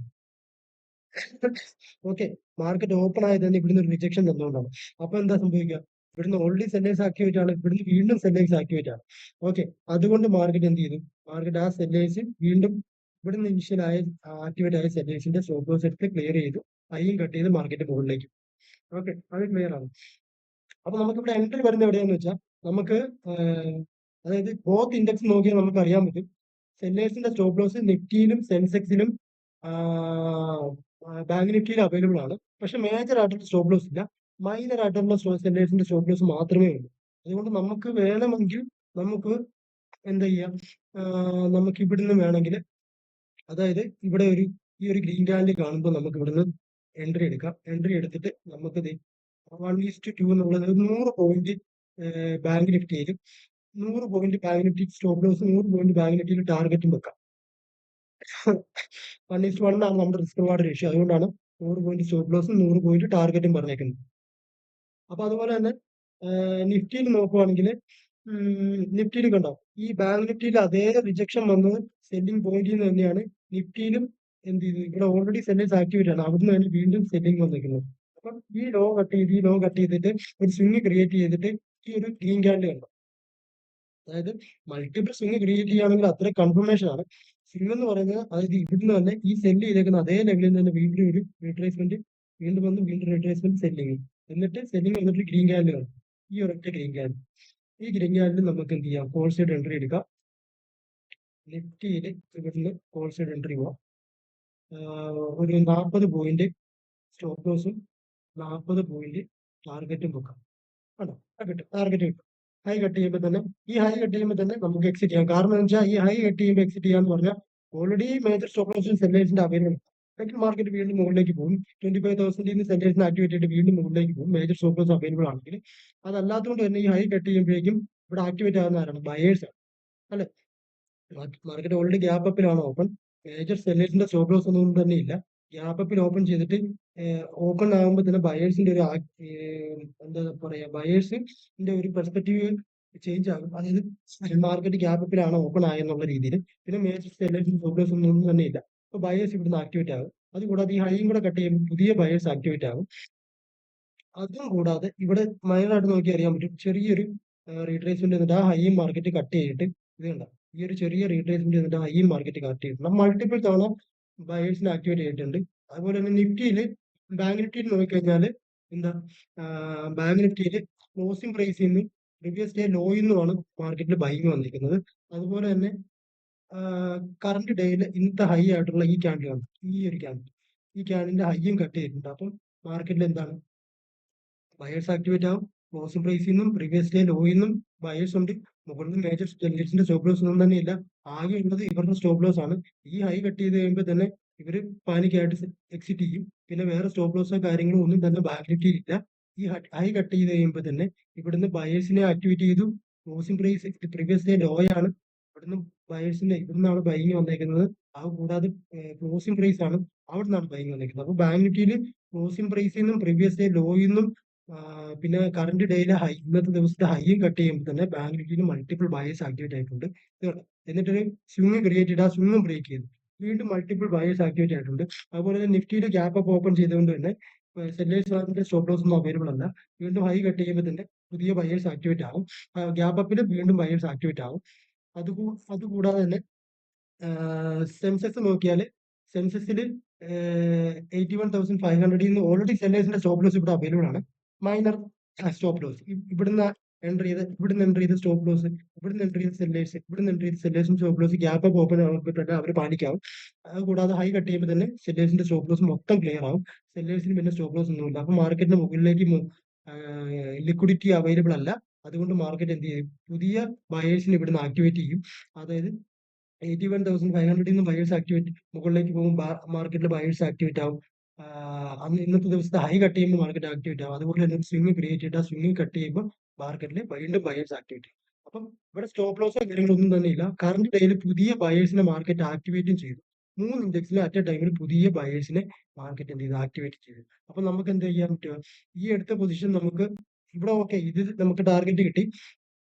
ഓക്കെ, മാർക്കറ്റ് ഓപ്പൺ ആയത് തന്നെ ഇവിടുന്ന് ഒരു റിജക്ഷൻ തന്നുകൊണ്ടാണ്. അപ്പൊ എന്താ സംഭവിക്കുക? ഇവിടുന്ന് ഓൾറെഡി സെല്ലേഴ്സ് ആക്ടിവേറ്റ് ആണ്, ഇവിടുന്ന് വീണ്ടും സെല്ലേഴ്സ് ആക്ടിവേറ്റ് ആണ്. ഓക്കെ, അതുകൊണ്ട് മാർക്കറ്റ് എന്ത് ചെയ്തു? മാർക്കറ്റ് ആ സെല്ലേഴ്സ് വീണ്ടും ഇവിടുന്ന് ഇനിഷ്യൽ ആയ ആക്ടിവേറ്റ് ആയ സെല്ലേഴ്സിന്റെ സ്റ്റോപ്പ് ലോസ് എടുത്ത് ക്ലിയർ ചെയ്തു, ഹൈയും കട്ട് ചെയ്ത് മാർക്കറ്റ് മുകളിലേക്ക്. ഓക്കെ, അത് ക്ലിയർ ആണ്. അപ്പൊ നമുക്ക് ഇവിടെ എൻട്രി വരുന്നത് എവിടെയാന്ന് വെച്ചാൽ നമുക്ക് അതായത് ബോത്ത് ഇൻഡെക്സ് നോക്കിയാൽ നമുക്ക് അറിയാൻ പറ്റും. സെല്ലേഴ്സിന്റെ സ്റ്റോപ്പ് ലോസ് നിഫ്റ്റിയിലും സെൻസെക്സിലും ബാങ്ക് നിഫ്റ്റിയിൽ അവൈലബിൾ ആണ്. പക്ഷെ മേജർ ആയിട്ടുള്ള സ്റ്റോപ്പ് ലോസ് ഇല്ല. മൈനർ ആയിട്ടുള്ള സെല്ലേഴ്സിന്റെ സ്റ്റോപ്പ് ലോസ് മാത്രമേ ഉള്ളൂ. അതുകൊണ്ട് നമുക്ക് വേണമെങ്കിൽ നമുക്ക് എന്താ ചെയ്യാം? നമുക്ക് ഇവിടുന്ന് വേണമെങ്കിൽ, അതായത് ഇവിടെ ഈ ഒരു ഗ്രീൻ ക്യാൻഡിൽ കാണുമ്പോൾ നമുക്ക് ഇവിടുന്ന് എൻട്രി എടുക്കാം. എൻട്രി എടുത്തിട്ട് നമുക്ക് 1:2 എന്നുള്ളത് 100 പോയിന്റ് ബാങ്ക് നിഫ്റ്റിയിലും 100 point bank Nifty stop loss 100 point bank നിഫ്റ്റിയിൽ ടാർഗറ്റും വെക്കാം. 1:1 ആണ് നമ്മുടെ റിസ്ക് റിവാർഡ് റേഷ്യോ. അതുകൊണ്ടാണ് 100 പോയിന്റ് സ്റ്റോപ്പ് ലോസും 100 പോയിന്റ് ടാർഗറ്റും പറഞ്ഞേക്കുന്നത്. അപ്പൊ അതുപോലെ തന്നെ നിഫ്റ്റിയിൽ നോക്കുവാണെങ്കിൽ നിഫ്റ്റിയിൽ കണ്ടോ, ഈ ബാങ്ക് നിഫ്റ്റിയിൽ അതേ റിജക്ഷൻ വന്നത് സെല്ലിംഗ് പോയിന്റിൽ നിന്ന് തന്നെയാണ് നിഫ്റ്റിയിലും എന്ത് ചെയ്തു? ഇവിടെ ഓൾറെഡി സെല്ലേഴ്സ് ആക്ടിവേറ്റ് ആണ്, അവിടുന്ന് തന്നെ വീണ്ടും സെല്ലിംഗ് വന്നിരിക്കുന്നത്. അപ്പം ഈ ലോ കട്ട് ചെയ്തിട്ട് ഒരു സ്വിംഗ് ക്രിയേറ്റ് ചെയ്തിട്ട് ഈ ഒരു ഗ്രീൻ ക്യാൻഡിൽ കണ്ടോ, അതായത് മൾട്ടിപ്പിൾ സ്വിംഗ് ക്രിയേറ്റ് ചെയ്യുകയാണെങ്കിൽ അത്ര കൺഫർമേഷൻ ആണ്. സ്വിംഗ് എന്ന് പറയുന്നത് അതായത് ഇവിടുന്ന് തന്നെ ഈ സെല്ല് ചെയ്തേക്കുന്ന അതേ ലെവലിൽ നിന്ന് തന്നെ വീണ്ടും ഒരു റീട്രേസ്മെന്റ്, വീണ്ടും വന്ന് വീണ്ടും റീട്രേസ്മെന്റ് സെല്ലിങ്, എന്നിട്ട് സെല്ലിങ് വന്നിട്ട് ഗ്രീൻ ക്യാൻഡിൽ കാണും. ഈ ഒരൊറ്റ ഗ്രീൻ ക്യാൻഡിൽ, ഈ ഗ്രീൻ ക്യാൻഡിൽ നമുക്ക് എന്ത് ചെയ്യാം? കോൾ സൈഡ് എൻട്രി എടുക്കാം. നിഫ്റ്റിയിൽ ഇവിടുന്ന് കോൾ സൈഡ് എൻട്രി പോവാം. ഒരു 40 പോയിന്റ് സ്റ്റോപ്പ് ലോസും 40 പോയിന്റ് ടാർഗറ്റും വെക്കാം. ആണോ? ടാർഗറ്റ് കിട്ടും. ഹൈ കട്ട് ചെയ്യുമ്പോൾ തന്നെ നമുക്ക് എക്സിറ്റ് ചെയ്യാം. കാരണം എന്ന് വെച്ചാൽ ഈ ഹൈ കട്ട് ചെയ്യുമ്പോൾ എക്സിറ്റ് ചെയ്യാന്ന് പറഞ്ഞാൽ ഓൾറെഡി മേജർ സ്റ്റോപ്പ് ലോസും സെല്ലേഴ്സിന്റെ അവൈലബിൾ. സെക്കൻഡ് മാർക്കറ്റ് വീണ്ടും മുകളിലേക്ക് പോകും. 25,000 സെല്ലേഴ്സിന് ആക്ടിവേറ്റ് ചെയ്തിട്ട് വീണ്ടും മുകളിലേക്ക് പോകും മേജർ സ്റ്റോപ്പ് ലോസ് അവൈലബിൾ ആണെങ്കിൽ. അതല്ലാത്തതുകൊണ്ട് തന്നെ ഈ ഹൈ കട്ട് ചെയ്യുമ്പോഴേക്കും ഇവിടെ ആക്ടിവേറ്റ് ആകുന്ന ആരാണ്? ബയേഴ്സ് ആണ്, അല്ലെ? മാർക്കറ്റ് ഓൾറെഡി ഗ്യാപ്പ് അപ്പിലാണ് ഓപ്പൺ. മേജർ സെല്ലേഴ്സിന്റെ സ്റ്റോപ്പ് ലോസ് ഒന്നും തന്നെ ഇല്ല. ഗ്യാപ്പ് അപ്പിൽ ഓപ്പൺ ചെയ്തിട്ട് ഓപ്പൺ ആകുമ്പോൾ തന്നെ ബയേഴ്സിന്റെ ഒരു എന്താ പറയാ, ബയേഴ്സിന്റെ ഒരു പെർസ്പെക്റ്റീവ് ചേഞ്ച് ആകും. അതായത് മാർക്കറ്റ് ഗ്യാപ്പ് അപ്പിലാണ് ഓപ്പൺ ആയെന്നുള്ള രീതിയിൽ. പിന്നെ മേജർ സെല്ലേഴ്സിന്റെ സ്റ്റോപ്പ് ലോസ് ഒന്നും തന്നെ ഇല്ല. അപ്പൊ ബയേഴ്സ് ഇവിടുന്ന് ആക്ടിവേറ്റ് ആകും. അതുകൂടാതെ ഈ ഹൈയും കൂടെ കട്ട് ചെയ്യുമ്പോൾ പുതിയ ബയേഴ്സ് ആക്ടിവേറ്റ് ആകും. അതും കൂടാതെ ഇവിടെ മൈനറായിട്ട് നോക്കി അറിയാൻ പറ്റും, ചെറിയൊരു റീട്രേസ്മെന്റ് എന്നിട്ട് ആ ഹൈയും മാർക്കറ്റ് കട്ട് ചെയ്തിട്ട് ഇത് കണ്ട, ഈ ഒരു ചെറിയ റീട്രേസ്മെന്റ് എന്നിട്ട് ഹൈയും മാർക്കറ്റ് കട്ട് ചെയ്തിട്ടുണ്ട്. മൾട്ടിപ്പിൾ തവണ ബയേഴ്സിനെ ആക്ടിവേറ്റ് ചെയ്തിട്ടുണ്ട്. അതുപോലെ തന്നെ നിഫ്റ്റിയിൽ, ബാങ്ക് നിഫ്റ്റിയിൽ നോക്കിക്കഴിഞ്ഞാൽ എന്താ, ബാങ്ക് നിഫ്റ്റിയിൽ ക്ലോസിംഗ് പ്രൈസിൽ നിന്ന് പ്രീവിയസ് ഡേ ലോയിൽ നിന്നുമാണ് മാർക്കറ്റിൽ ബൈങ് വന്നിരിക്കുന്നത്. അതുപോലെ തന്നെ കറണ്ട് ഡേയിൽ ഇന്നത്തെ ഹൈ ആയിട്ടുള്ള ഈ ക്യാൻഡിൽ ആണ്, ഈ ഒരു ക്യാൻഡിൽ, ഈ ക്യാൻഡിലിന്റെ ഹൈയും കട്ട് ചെയ്തിട്ടുണ്ട്. അപ്പം മാർക്കറ്റിൽ എന്താണ്, ബയേഴ്സ് ആക്ടിവേറ്റ് ആവും. ക്ലോസിംഗ് പ്രൈസിൽ നിന്നും പ്രീവിയസ് ഡേ ലോയിൽ നിന്നും ബയേഴ്സ് ഉണ്ട്. മുകളിൽ മേജർ സെല്ലേഴ്സിന്റെ സ്റ്റോപ്പ് ലോസ് ഒന്നും തന്നെ ഇല്ല. ആകെ ഉള്ളത് ഇവരുടെ സ്റ്റോപ്പ് ലോസ് ആണ്. ഈ ഹൈ കട്ട് ചെയ്ത് കഴിയുമ്പോൾ തന്നെ ഇവര് പാനിക്കായിട്ട് എക്സിറ്റ് ചെയ്യും. പിന്നെ വേറെ സ്റ്റോപ്പ് ലോസോ കാര്യങ്ങളോ ഒന്നും തന്നെ ബാങ്ക് നിഫ്റ്റിയിൽ ഇല്ല. ഈ ഹൈ കട്ട് ചെയ്ത് കഴിയുമ്പോൾ തന്നെ ഇവിടുന്ന് ബയേഴ്സിനെ ആക്ടിവേറ്റ് ചെയ്തു. Closing price previous day low ആണ്, ഇവിടുന്ന് ബയേഴ്സിന്റെ ഇവിടുന്നാണ് ബൈങ് വന്നേക്കുന്നത്. അത് കൂടാതെ ക്ലോസിംഗ് പ്രൈസ് ആണ് അവിടെ നിന്നാണ് ബൈങ് വന്നിരിക്കുന്നത്. അപ്പോൾ ബാങ്ക് നിഫ്റ്റിയിൽ ക്ലോസിംഗ് പ്രൈസിൽ നിന്നും പ്രീവിയസ് ഡേ ലോയിൽ നിന്നും പിന്നെ കറന്റ് ഡേയിലെ ഹൈ, ഇന്നത്തെ ദിവസത്തെ ഹൈയും കട്ട് ചെയ്യുമ്പോൾ തന്നെ ബാങ്ക് നിഫ്റ്റിയിൽ മൾട്ടിപ്പിൾ ബയേഴ്സ് ആക്ടിവേറ്റ് ആയിട്ടുണ്ട്. ഇത് കണ്ടോ? എന്നിട്ടൊരു സ്വിങ് ക്രിയേറ്റ് ചെയ്ത് ആ സ്വിങ്ങും ബ്രേക്ക് ചെയ്തു. വീണ്ടും മൾട്ടിപ്പിൾ ബയേഴ്സ് ആക്ടിവേറ്റ് ആയിട്ടുണ്ട്. അതുപോലെ തന്നെ നിഫ്റ്റിയിൽ ഗ്യാപ്പ് അപ്പ് ഓപ്പൺ ചെയ്തുകൊണ്ട് തന്നെ സെല്ലേഴ്സ് മാർക്കറ്റിന്റെ സ്റ്റോപ്പ് ലോസ് ഒന്നും അവൈലബിൾ അല്ല. വീണ്ടും ഹൈ കട്ട് ചെയ്യുമ്പോൾ തന്നെ പുതിയ ബയേഴ്സ് ആക്ടിവേറ്റ് ആകും. ഗ്യാപ്പ് അപ്പിൽ വീണ്ടും ബയേഴ്സ് ആക്ടിവേറ്റ് ആകും. അതുകൂടാതെ തന്നെ സെൻസെക്സ് നോക്കിയാൽ സെൻസെക്സിൽ 81,500 നിന്ന് ഓൾറെഡി സെല്ലേഴ്സിന്റെ സ്റ്റോപ്പ് ലോസ് ഇവിടെ അവൈലബിൾ ആണ്. മൈനർ സ്റ്റോപ്പ് ലോസ് ഇവിടുന്ന് എൻ്റർ ചെയ്ത സ്റ്റോപ്പ് ലോസ്, ഇവിടുന്ന് എൻ്റർ ചെയ്ത സെല്ലേഴ്സ്, ഇവിടുന്ന് എൻ്റർ ചെയ്ത സെല്ലേഴ്സും stop loss gap up open ആകുമ്പോഴത്തേക്ക് അവർ പാനിക്കാവും. അതുകൂടാതെ ഹൈ കട്ട് ചെയ്യുമ്പോൾ തന്നെ സെല്ലേഴ്സിന്റെ സ്റ്റോപ്പ് ലോസ് മൊത്തം ക്ലിയർ ആവും. സെല്ലേഴ്സിന് പിന്നെ സ്റ്റോപ്പ് ലോസ് ഒന്നുമില്ല. അപ്പോൾ മാർക്കറ്റിന് മുകളിലേക്ക് ലിക്വിഡിറ്റി അവൈലബിൾ അല്ല. അതുകൊണ്ട് മാർക്കറ്റ് എന്ത് ചെയ്യും? പുതിയ ബയേഴ്സിന് ഇവിടുന്ന് ആക്ടിവേറ്റ് ചെയ്യും. അതായത് 81,500 നിന്ന് ബയേഴ്സ് ആക്ടിവേറ്റ് മുകളിലേക്ക് പോകും. മാർക്കറ്റിൽ ബയേഴ്സ് ആക്ടിവേറ്റ് ആവും. അന്ന് ഇന്നത്തെ ദിവസത്തെ ഹൈ കട്ട് ചെയ്യുമ്പോൾ മാർക്കറ്റ് ആക്ടിവേറ്റ് ആവും. അതുപോലെ തന്നെ സ്വിംഗ് ക്രിയേറ്റ് ചെയ്തിട്ട് ആ സ്വിംഗ് കട്ട് ചെയ്യുമ്പോൾ മാർക്കറ്റിൽ വീണ്ടും ബയേഴ്സ് ആക്ടിവേറ്റ് ചെയ്യും. അപ്പം ഇവിടെ സ്റ്റോപ്പ് ലോസോ കാര്യങ്ങളൊന്നും തന്നെ ഇല്ല. കറന്റ് ഡേയിൽ പുതിയ ബയേഴ്സിനെ മാർക്കറ്റ് ആക്ടിവേറ്റും ചെയ്തു. 3 ഇൻഡെക്സിൽ അറ്റ് എ ടൈമിൽ പുതിയ ബയേഴ്സിനെ മാർക്കറ്റ് എന്ത് ചെയ്തു? ആക്ടിവേറ്റ് ചെയ്തു. അപ്പൊ നമുക്ക് എന്ത് ചെയ്യാൻ പറ്റുക? ഈ എടുത്ത പൊസിഷൻ നമുക്ക് ഇവിടെ ഓക്കെ, ഇത് നമുക്ക് ടാർഗറ്റ് കിട്ടി,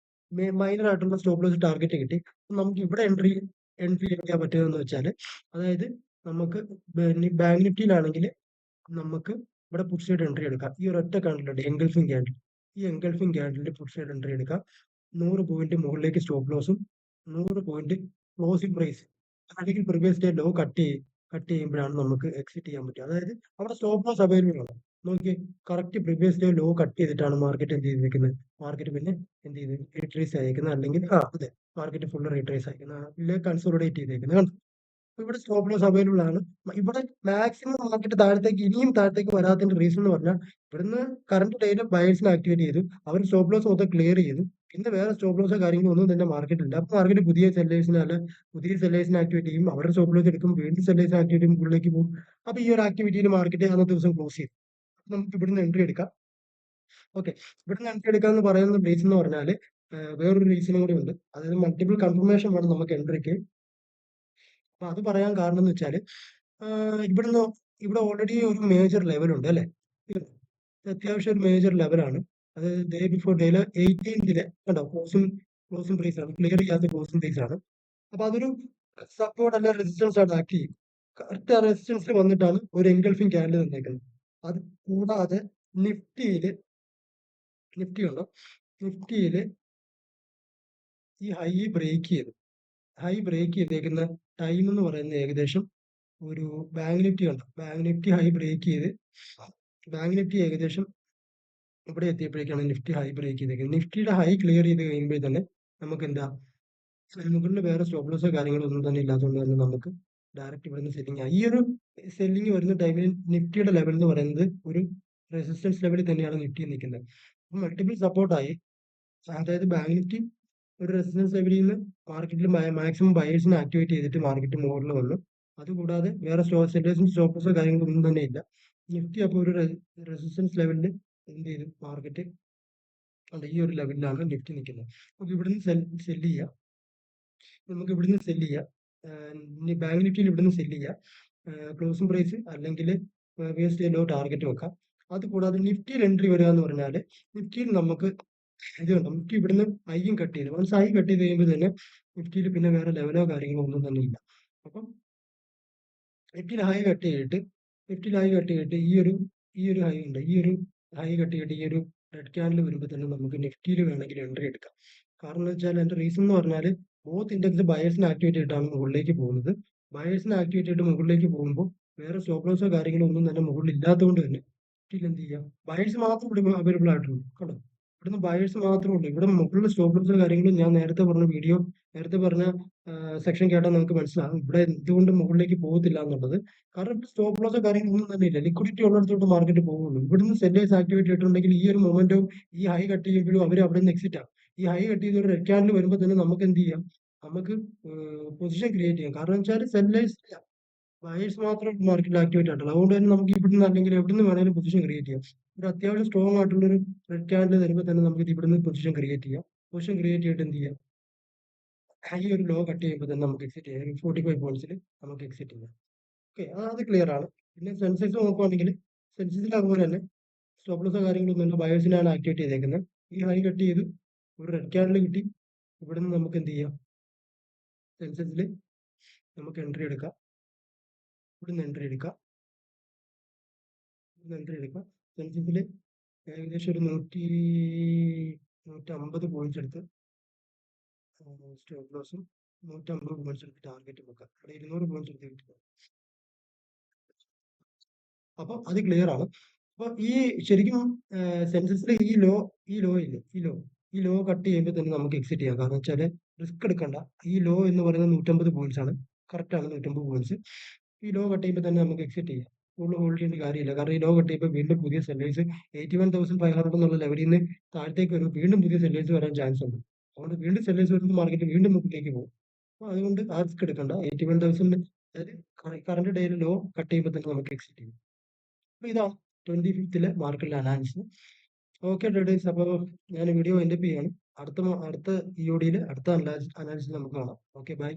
മൈനർ ആയിട്ടുള്ള സ്റ്റോപ്പ് ലോസ് ടാർഗറ്റ് കിട്ടി. നമുക്ക് ഇവിടെ എൻട്രി ചെയ്യാൻ പറ്റുമെന്ന് വെച്ചാൽ, അതായത് നമുക്ക് ബാങ്ക് നിഫ്റ്റിയിലാണെങ്കിൽ നമുക്ക് ഇവിടെ പുഷ് സൈഡ് എൻട്രി എടുക്കാം. ഈ ഒരൊറ്റ കാൻഡിലുണ്ട് എൻഗൾഫിംഗ് ക്യാൻഡിൽ. ഈ എൻഗൾഫിംഗ് ക്യാൻഡിലിൽ പുഷ് സൈഡ് എൻട്രി എടുക്കാം. 100 പോയിന്റ് മുകളിലേക്ക് സ്റ്റോപ്പ് ലോസും 100 പോയിന്റ് ക്ലോസിംഗ് പ്രൈസ് അല്ലെങ്കിൽ പ്രീവിയസ് ഡേ ലോ കട്ട് ചെയ്യുമ്പോഴാണ് നമുക്ക് എക്സിറ്റ് ചെയ്യാൻ പറ്റുക. അതായത് അവിടെ സ്റ്റോപ്പ് ലോസ് അവൈലബിൾ ആണ്. നോക്കി, correct previous day low cut ചെയ്തിട്ടാണ് മാർക്കറ്റ് എന്ത് ചെയ്തിരിക്കുന്നത്? മാർക്കറ്റ് പിന്നെ എന്ത് ചെയ്ത് റീട്രേസ് അയക്കുന്നത്, അല്ലെങ്കിൽ അതെ, മാർക്കറ്റ് ഫുള്ള് റീട്രേസ് അയക്കുന്നത്, അല്ലെങ്കിൽ കൺസോളിഡേറ്റ് ചെയ്തേക്കുന്നത്. ഇവിടെ സ്റ്റോപ്പ് ലോസ് അവൈലബിൾ ആണ്. ഇവിടെ മാക്സിമം മാർക്കറ്റ് താഴത്തേക്ക് ഇനിയും താഴത്തേക്ക് വരാത്തതിന്റെ റീസൺ എന്ന് പറഞ്ഞാൽ, ഇവിടുന്ന് കറന്റ് ഡേയിൽ ബയേഴ്സിനെ ആക്ടിവേറ്റ് ചെയ്തു, അവർ സ്റ്റോപ്പ് ലോസ് മൊത്തം ക്ലിയർ ചെയ്തു. പിന്നെ വേറെ സ്റ്റോപ്പ് ലോസോ കാര്യങ്ങളോ ഒന്നും തന്നെ മാർക്കറ്റ് ഇല്ല. അപ്പൊ മാർക്കറ്റ് പുതിയ സെല്ലേഴ്സിനെ ആക്ടിവേറ്റ് ചെയ്യും. അവരുടെ സ്റ്റോപ്പ് ലോസ് എടുക്കും, വീണ്ടും സെല്ലേഴ്സിനെ ആക്ടിവേറ്റ് ചെയ്യും, മുകളിലേക്ക് പോകും. അപ്പൊ ഈ ഒരു ആക്ടിവിറ്റിയിൽ മാർക്കറ്റ് അന്നത്തെ ദിവസം ക്ലോസ് ചെയ്യും. നമുക്ക് ഇവിടുന്ന് എൻട്രി എടുക്കാം. ഓക്കെ, ഇവിടുന്ന് എൻട്രി എടുക്കുക എന്ന് പറയുന്ന റീസൺ എന്ന് പറഞ്ഞാൽ വേറൊരു റീസണും കൂടി ഉണ്ട്. അതായത് മൾട്ടിപ്പിൾ കൺഫർമേഷൻ വേണം നമുക്ക് എൻട്രിക്ക്. അപ്പൊ അത് പറയാൻ കാരണം എന്ന് വെച്ചാൽ, ഇവിടുന്ന് ഇവിടെ ഓൾറെഡി ഒരു മേജർ ലെവൽ ഉണ്ട് അല്ലെ? അത്യാവശ്യം ഒരു മേജർ ലെവലാണ്. അതായത് ഡേ ബിഫോർ ഡേയില് 18th കണ്ടോ, ക്ലോസിംഗ് പ്രൈസ് ആണ്, ക്ലിയർ ചെയ്യാത്ത ക്ലോസിംഗ് പ്രൈസ് ആണ്. അപ്പൊ അതൊരു സപ്പോർട്ട് അല്ല റെസിസ്റ്റൻസ് ആണ് ആക്ട് ചെയ്യും. കറക്റ്റ് ആ റെസിസ്റ്റൻസിൽ വന്നിട്ടാണ് ഒരു എൻഗൾഫിംഗ് ക്യാൻഡിൽ തന്നേക്കുന്നത്. അത് കൂടാതെ നിഫ്റ്റി ഉണ്ടോ, നിഫ്റ്റിയില് ഈ ഹൈ ബ്രേക്ക് ചെയ്തേക്കുന്ന ടൈം എന്ന് പറയുന്നത് ഏകദേശം ഒരു ബാങ്ക് നിഫ്റ്റി ഉണ്ട്. ബാങ്ക് നിഫ്റ്റി ഹൈ ബ്രേക്ക് ചെയ്ത് ബാങ്ക് നിഫ്റ്റി ഏകദേശം ഇവിടെ എത്തിയപ്പോഴേക്കാണ് നിഫ്റ്റി ഹൈ ബ്രേക്ക് ചെയ്തേക്കുന്നത്. നിഫ്റ്റിയുടെ ഹൈ ക്ലിയർ ചെയ്ത് കഴിയുമ്പോൾ തന്നെ നമുക്ക് എന്താ, മുകളിൽ വേറെ സ്റ്റോപ്പ് ലോസോ കാര്യങ്ങളോ ഒന്നും തന്നെ ഇല്ലാത്തതുകൊണ്ട് തന്നെ നമുക്ക് ഡയറക്റ്റ് ഇവിടുന്ന് സെല്ലിംഗ് ആയി. ഈ ഒരു സെല്ലിംഗ് വരുന്ന ടൈമിൽ നിഫ്റ്റിയുടെ ലെവൽ എന്ന് പറയുന്നത് ഒരു റെസിസ്റ്റൻസ് ലെവലിൽ തന്നെയാണ് നിഫ്റ്റി നിൽക്കുന്നത്. മൾട്ടിപ്പിൾ സപ്പോർട്ടായി. അതായത് ബാങ്ക് നിഫ്റ്റി ഒരു റെസിസ്റ്റൻസ് ലെവലിൽ നിന്ന് മാർക്കറ്റിൽ മാക്സിമം ബയേഴ്സിനെ ആക്ടിവേറ്റ് ചെയ്തിട്ട് മാർക്കറ്റ് മുകളിൽ വന്നു. അതുകൂടാതെ വേറെ സെല്ലേഴ്സിന്റെ സ്റ്റോപ്പ് ലോസോ കാര്യങ്ങളൊന്നും തന്നെ ഇല്ല. നിഫ്റ്റി അപ്പോൾ ഒരു റെസിസ്റ്റൻസ് ലെവലിൽ എന്ത് ചെയ്തു? മാർക്കറ്റ് ഈ ഒരു ലെവലിലാണ് നിഫ്റ്റി നിൽക്കുന്നത്. നമുക്ക് ഇവിടുന്ന് സെല്ല് ചെയ്യാം. ബാങ്ക് നിഫ്റ്റിയിൽ ഇവിടുന്ന് സെല്ല് ചെയ്യാം. ക്ലോസിംഗ് പ്രൈസ് അല്ലെങ്കിൽ വേസ്റ്റ് ലോ ടാർഗറ്റ് വെക്കാം. അതുകൂടാതെ നിഫ്റ്റിയിൽ എൻട്രി വരിക എന്ന് പറഞ്ഞാൽ, നിഫ്റ്റിയിൽ നമുക്ക് ഇത് കണ്ടോ, നിഫ്റ്റി ഇവിടുന്ന് ഹൈയും കട്ട് ചെയ്തു. വൺസ് ഹൈ കട്ട് ചെയ്ത് കഴിയുമ്പോൾ തന്നെ നിഫ്റ്റിയിൽ പിന്നെ വേറെ ലെവലോ കാര്യങ്ങളോ ഒന്നും തന്നെ ഇല്ല. അപ്പം നിഫ്റ്റിയിൽ ഹൈ കട്ട് ചെയ്തിട്ട് ഈ ഒരു ഹൈ ഉണ്ട്, ഈ ഒരു ഹൈ കട്ട് ചെയ്തിട്ട് ഈ ഒരു റെഡ് ക്യാൻഡിൽ വരുമ്പോൾ തന്നെ നമുക്ക് നിഫ്റ്റിയിൽ വേണമെങ്കിൽ എൻട്രി എടുക്കാം. കാരണം എന്ന് വെച്ചാൽ എൻ്റെ റീസൺ എന്ന് പറഞ്ഞാൽ, ബോത്ത് ഇൻഡെക്സ് ബയേഴ്സിനെ ആക്ടിവേറ്റ് ചെയ്തിട്ടാണ് മുകളിലേക്ക് പോകുന്നത്. ബയേഴ്സിനെ ആക്ടിവേറ്റ് ചെയ്തിട്ട് മുകളിലേക്ക് പോകുമ്പോൾ വേറെ സ്റ്റോപ്പ് ലോസോ കാര്യങ്ങളോ ഒന്നും തന്നെ മുകളിൽ ഇല്ലാത്തതുകൊണ്ട് തന്നെ നിഫ്റ്റിയിൽ എന്ത് ചെയ്യാം? ബയേഴ്സ് മാത്രം ഇവിടെ അവൈലബിൾ ആയിട്ടുള്ളൂ. കണ്ടോ, ഇവിടുന്ന് ബയേഴ്സ് മാത്രമേ ഉള്ളൂ. ഇവിടെ മുകളിൽ സ്റ്റോപ്പ് ലോസോ കാര്യങ്ങളും ഞാൻ നേരത്തെ പറഞ്ഞ സെക്ഷൻ കേട്ടാൽ നമുക്ക് മനസ്സിലാകും ഇവിടെ എന്തുകൊണ്ട് മുകളിലേക്ക് പോകത്തില്ല എന്നുള്ളത്. കാരണം ഇവിടെ സ്റ്റോപ്പ് ലോസോ കാര്യങ്ങളൊന്നും തന്നെ ഇല്ല. ലിക്വിഡിറ്റി ഉള്ളിടത്തോട്ട് മാർക്കറ്റ് പോകുള്ളൂ. ഇവിടുന്ന് സെല്ലേഴ്സ് ആക്ടിവേറ്റ് ചെയ്തിട്ടുണ്ടെങ്കിൽ ഈ ഒരു മൊമെന്റും ഈ ഹൈ കട്ട് ചെയ്യുമ്പോഴും അവർ അവിടെ നിന്ന് എക്സിറ്റ് ആവും. ഈ ഹൈ കട്ട് ചെയ്ത് ഒരു റെഡ് ക്യാൻഡിൽ വരുമ്പോൾ തന്നെ നമുക്ക് എന്ത് ചെയ്യാം? നമുക്ക് പൊസിഷൻ ക്രിയേറ്റ് ചെയ്യാം. കാരണം വെച്ചാൽ സെല്ലേഴ്സ് ബയേഴ്സ് മാത്രം മാർക്കറ്റിൽ ആക്ടിവേറ്റ് ആയിട്ടുള്ളൂ. അതുകൊണ്ട് തന്നെ നമുക്ക് ഇവിടുന്ന് അല്ലെങ്കിൽ എവിടുന്ന് വേണമെങ്കിലും പൊസിഷൻ ക്രിയേറ്റ് ചെയ്യാം. ഒരു അത്യാവശ്യം സ്ട്രോങ് ആയിട്ടുള്ള ഒരു റെഡ് ക്യാൻഡിൽ വരുമ്പോൾ തന്നെ നമുക്ക് ഇവിടുന്ന് പൊസിഷൻ ക്രിയേറ്റ് ചെയ്യാം. പൊസിഷൻ ക്രിയേറ്റ് ചെയ്തിട്ട് എന്ത് ചെയ്യാം? ഈ ഒരു ലോ കട്ട് ചെയ്യുമ്പോൾ തന്നെ നമുക്ക് എക്സിറ്റ് ചെയ്യാം. 45 പോയിന്റ്സിൽ നമുക്ക് എക്സിറ്റ് ചെയ്യാം. ഓക്കെ, അത് ക്ലിയർ ആണ്. പിന്നെ സെൻസെക്സ് നോക്കുവാണെങ്കിൽ സെൻസെക്സിൽ അതുപോലെ തന്നെ സ്റ്റോപ്പ് ലോസോ കാര്യങ്ങളൊന്നുമില്ല, ബയോസിനാണ് ആക്ടിവേറ്റ് ചെയ്തേക്കുന്നത്. ഈ ഹൈ കട്ട് ചെയ്തു, ഒരു റെഡ് ക്യാൻഡിൽ കിട്ടി. ഇവിടുന്ന് നമുക്ക് എന്ത് ചെയ്യാം, സെൻസെക്സിൽ നമുക്ക് എൻട്രി എടുക്കാം. ഇവിടുന്ന് എൻട്രി എടുക്കാം, സെൻസെക്സിൽ ഏകദേശം ഒരു 150 പോയിന്റ്സ് എടുത്ത് സ്റ്റോപ്പ് ലോസും 150 പോയിന്റ്സ് എടുത്ത് ടാർഗറ്റ് വെക്കാം. അവിടെ 200 പോയിന്റ്സ് എടുത്ത് കിട്ടുക. അപ്പൊ അത് ക്ലിയർ ആണ്. അപ്പൊ ഈ ശരിക്കും സെൻസസിലെ ഈ ലോ കട്ട് ചെയ്യുമ്പോൾ തന്നെ നമുക്ക് എക്സിറ്റ് ചെയ്യാം. കാരണം വെച്ചാൽ റിസ്ക് എടുക്കണ്ട. ഈ ലോ എന്ന് പറയുന്നത് 150 പോയിന്റ്സ് ആണ്. കറക്റ്റ് ആണ് 150 പോയിന്റ്സ്. ഈ ലോ കട്ട് ചെയ്യുമ്പോൾ തന്നെ നമുക്ക് എക്സിറ്റ് ചെയ്യാം. കൂടുതൽ ഹോൾഡ് ചെയ്യേണ്ട കാര്യമില്ല. കാരണം ഈ ലോ കട്ട് ചെയ്യുമ്പോൾ വീണ്ടും പുതിയ സെല്ലേഴ്സ് 81,500 എന്നുള്ള ലെവലിൽ നിന്ന് താഴത്തേക്ക് വരും. വീണ്ടും പുതിയ സെല്ലേഴ്സ് വരാൻ ചാൻസ് ഉണ്ട്. അതുകൊണ്ട് വീണ്ടും സെല്ലേഴ്സ് വരുമ്പോൾ മാർക്കറ്റ് വീണ്ടും മുകളിലേക്ക് പോകും. അപ്പൊ അതുകൊണ്ട് ആ റിസ്ക് എടുക്കണ്ട. 81,000 അതായത് കറണ്ട് ഡേയിൽ ലോ കട്ട് ചെയ്യുമ്പോൾ തന്നെ നമുക്ക് എക്സിറ്റ് ചെയ്യാം. അപ്പൊ ഇതാണ് 25th മാർക്കറ്റിലെ അനാലിസിസ്. ഓക്കെ ട്രേഡേഴ്സ്, അപ്പോൾ ഞാൻ വീഡിയോ എൻഡ് ചെയ്യാണ്. അടുത്ത ഇഒഡിയിൽ അടുത്ത അനാലിസിസ് നമുക്ക് കാണാം. Okay, by.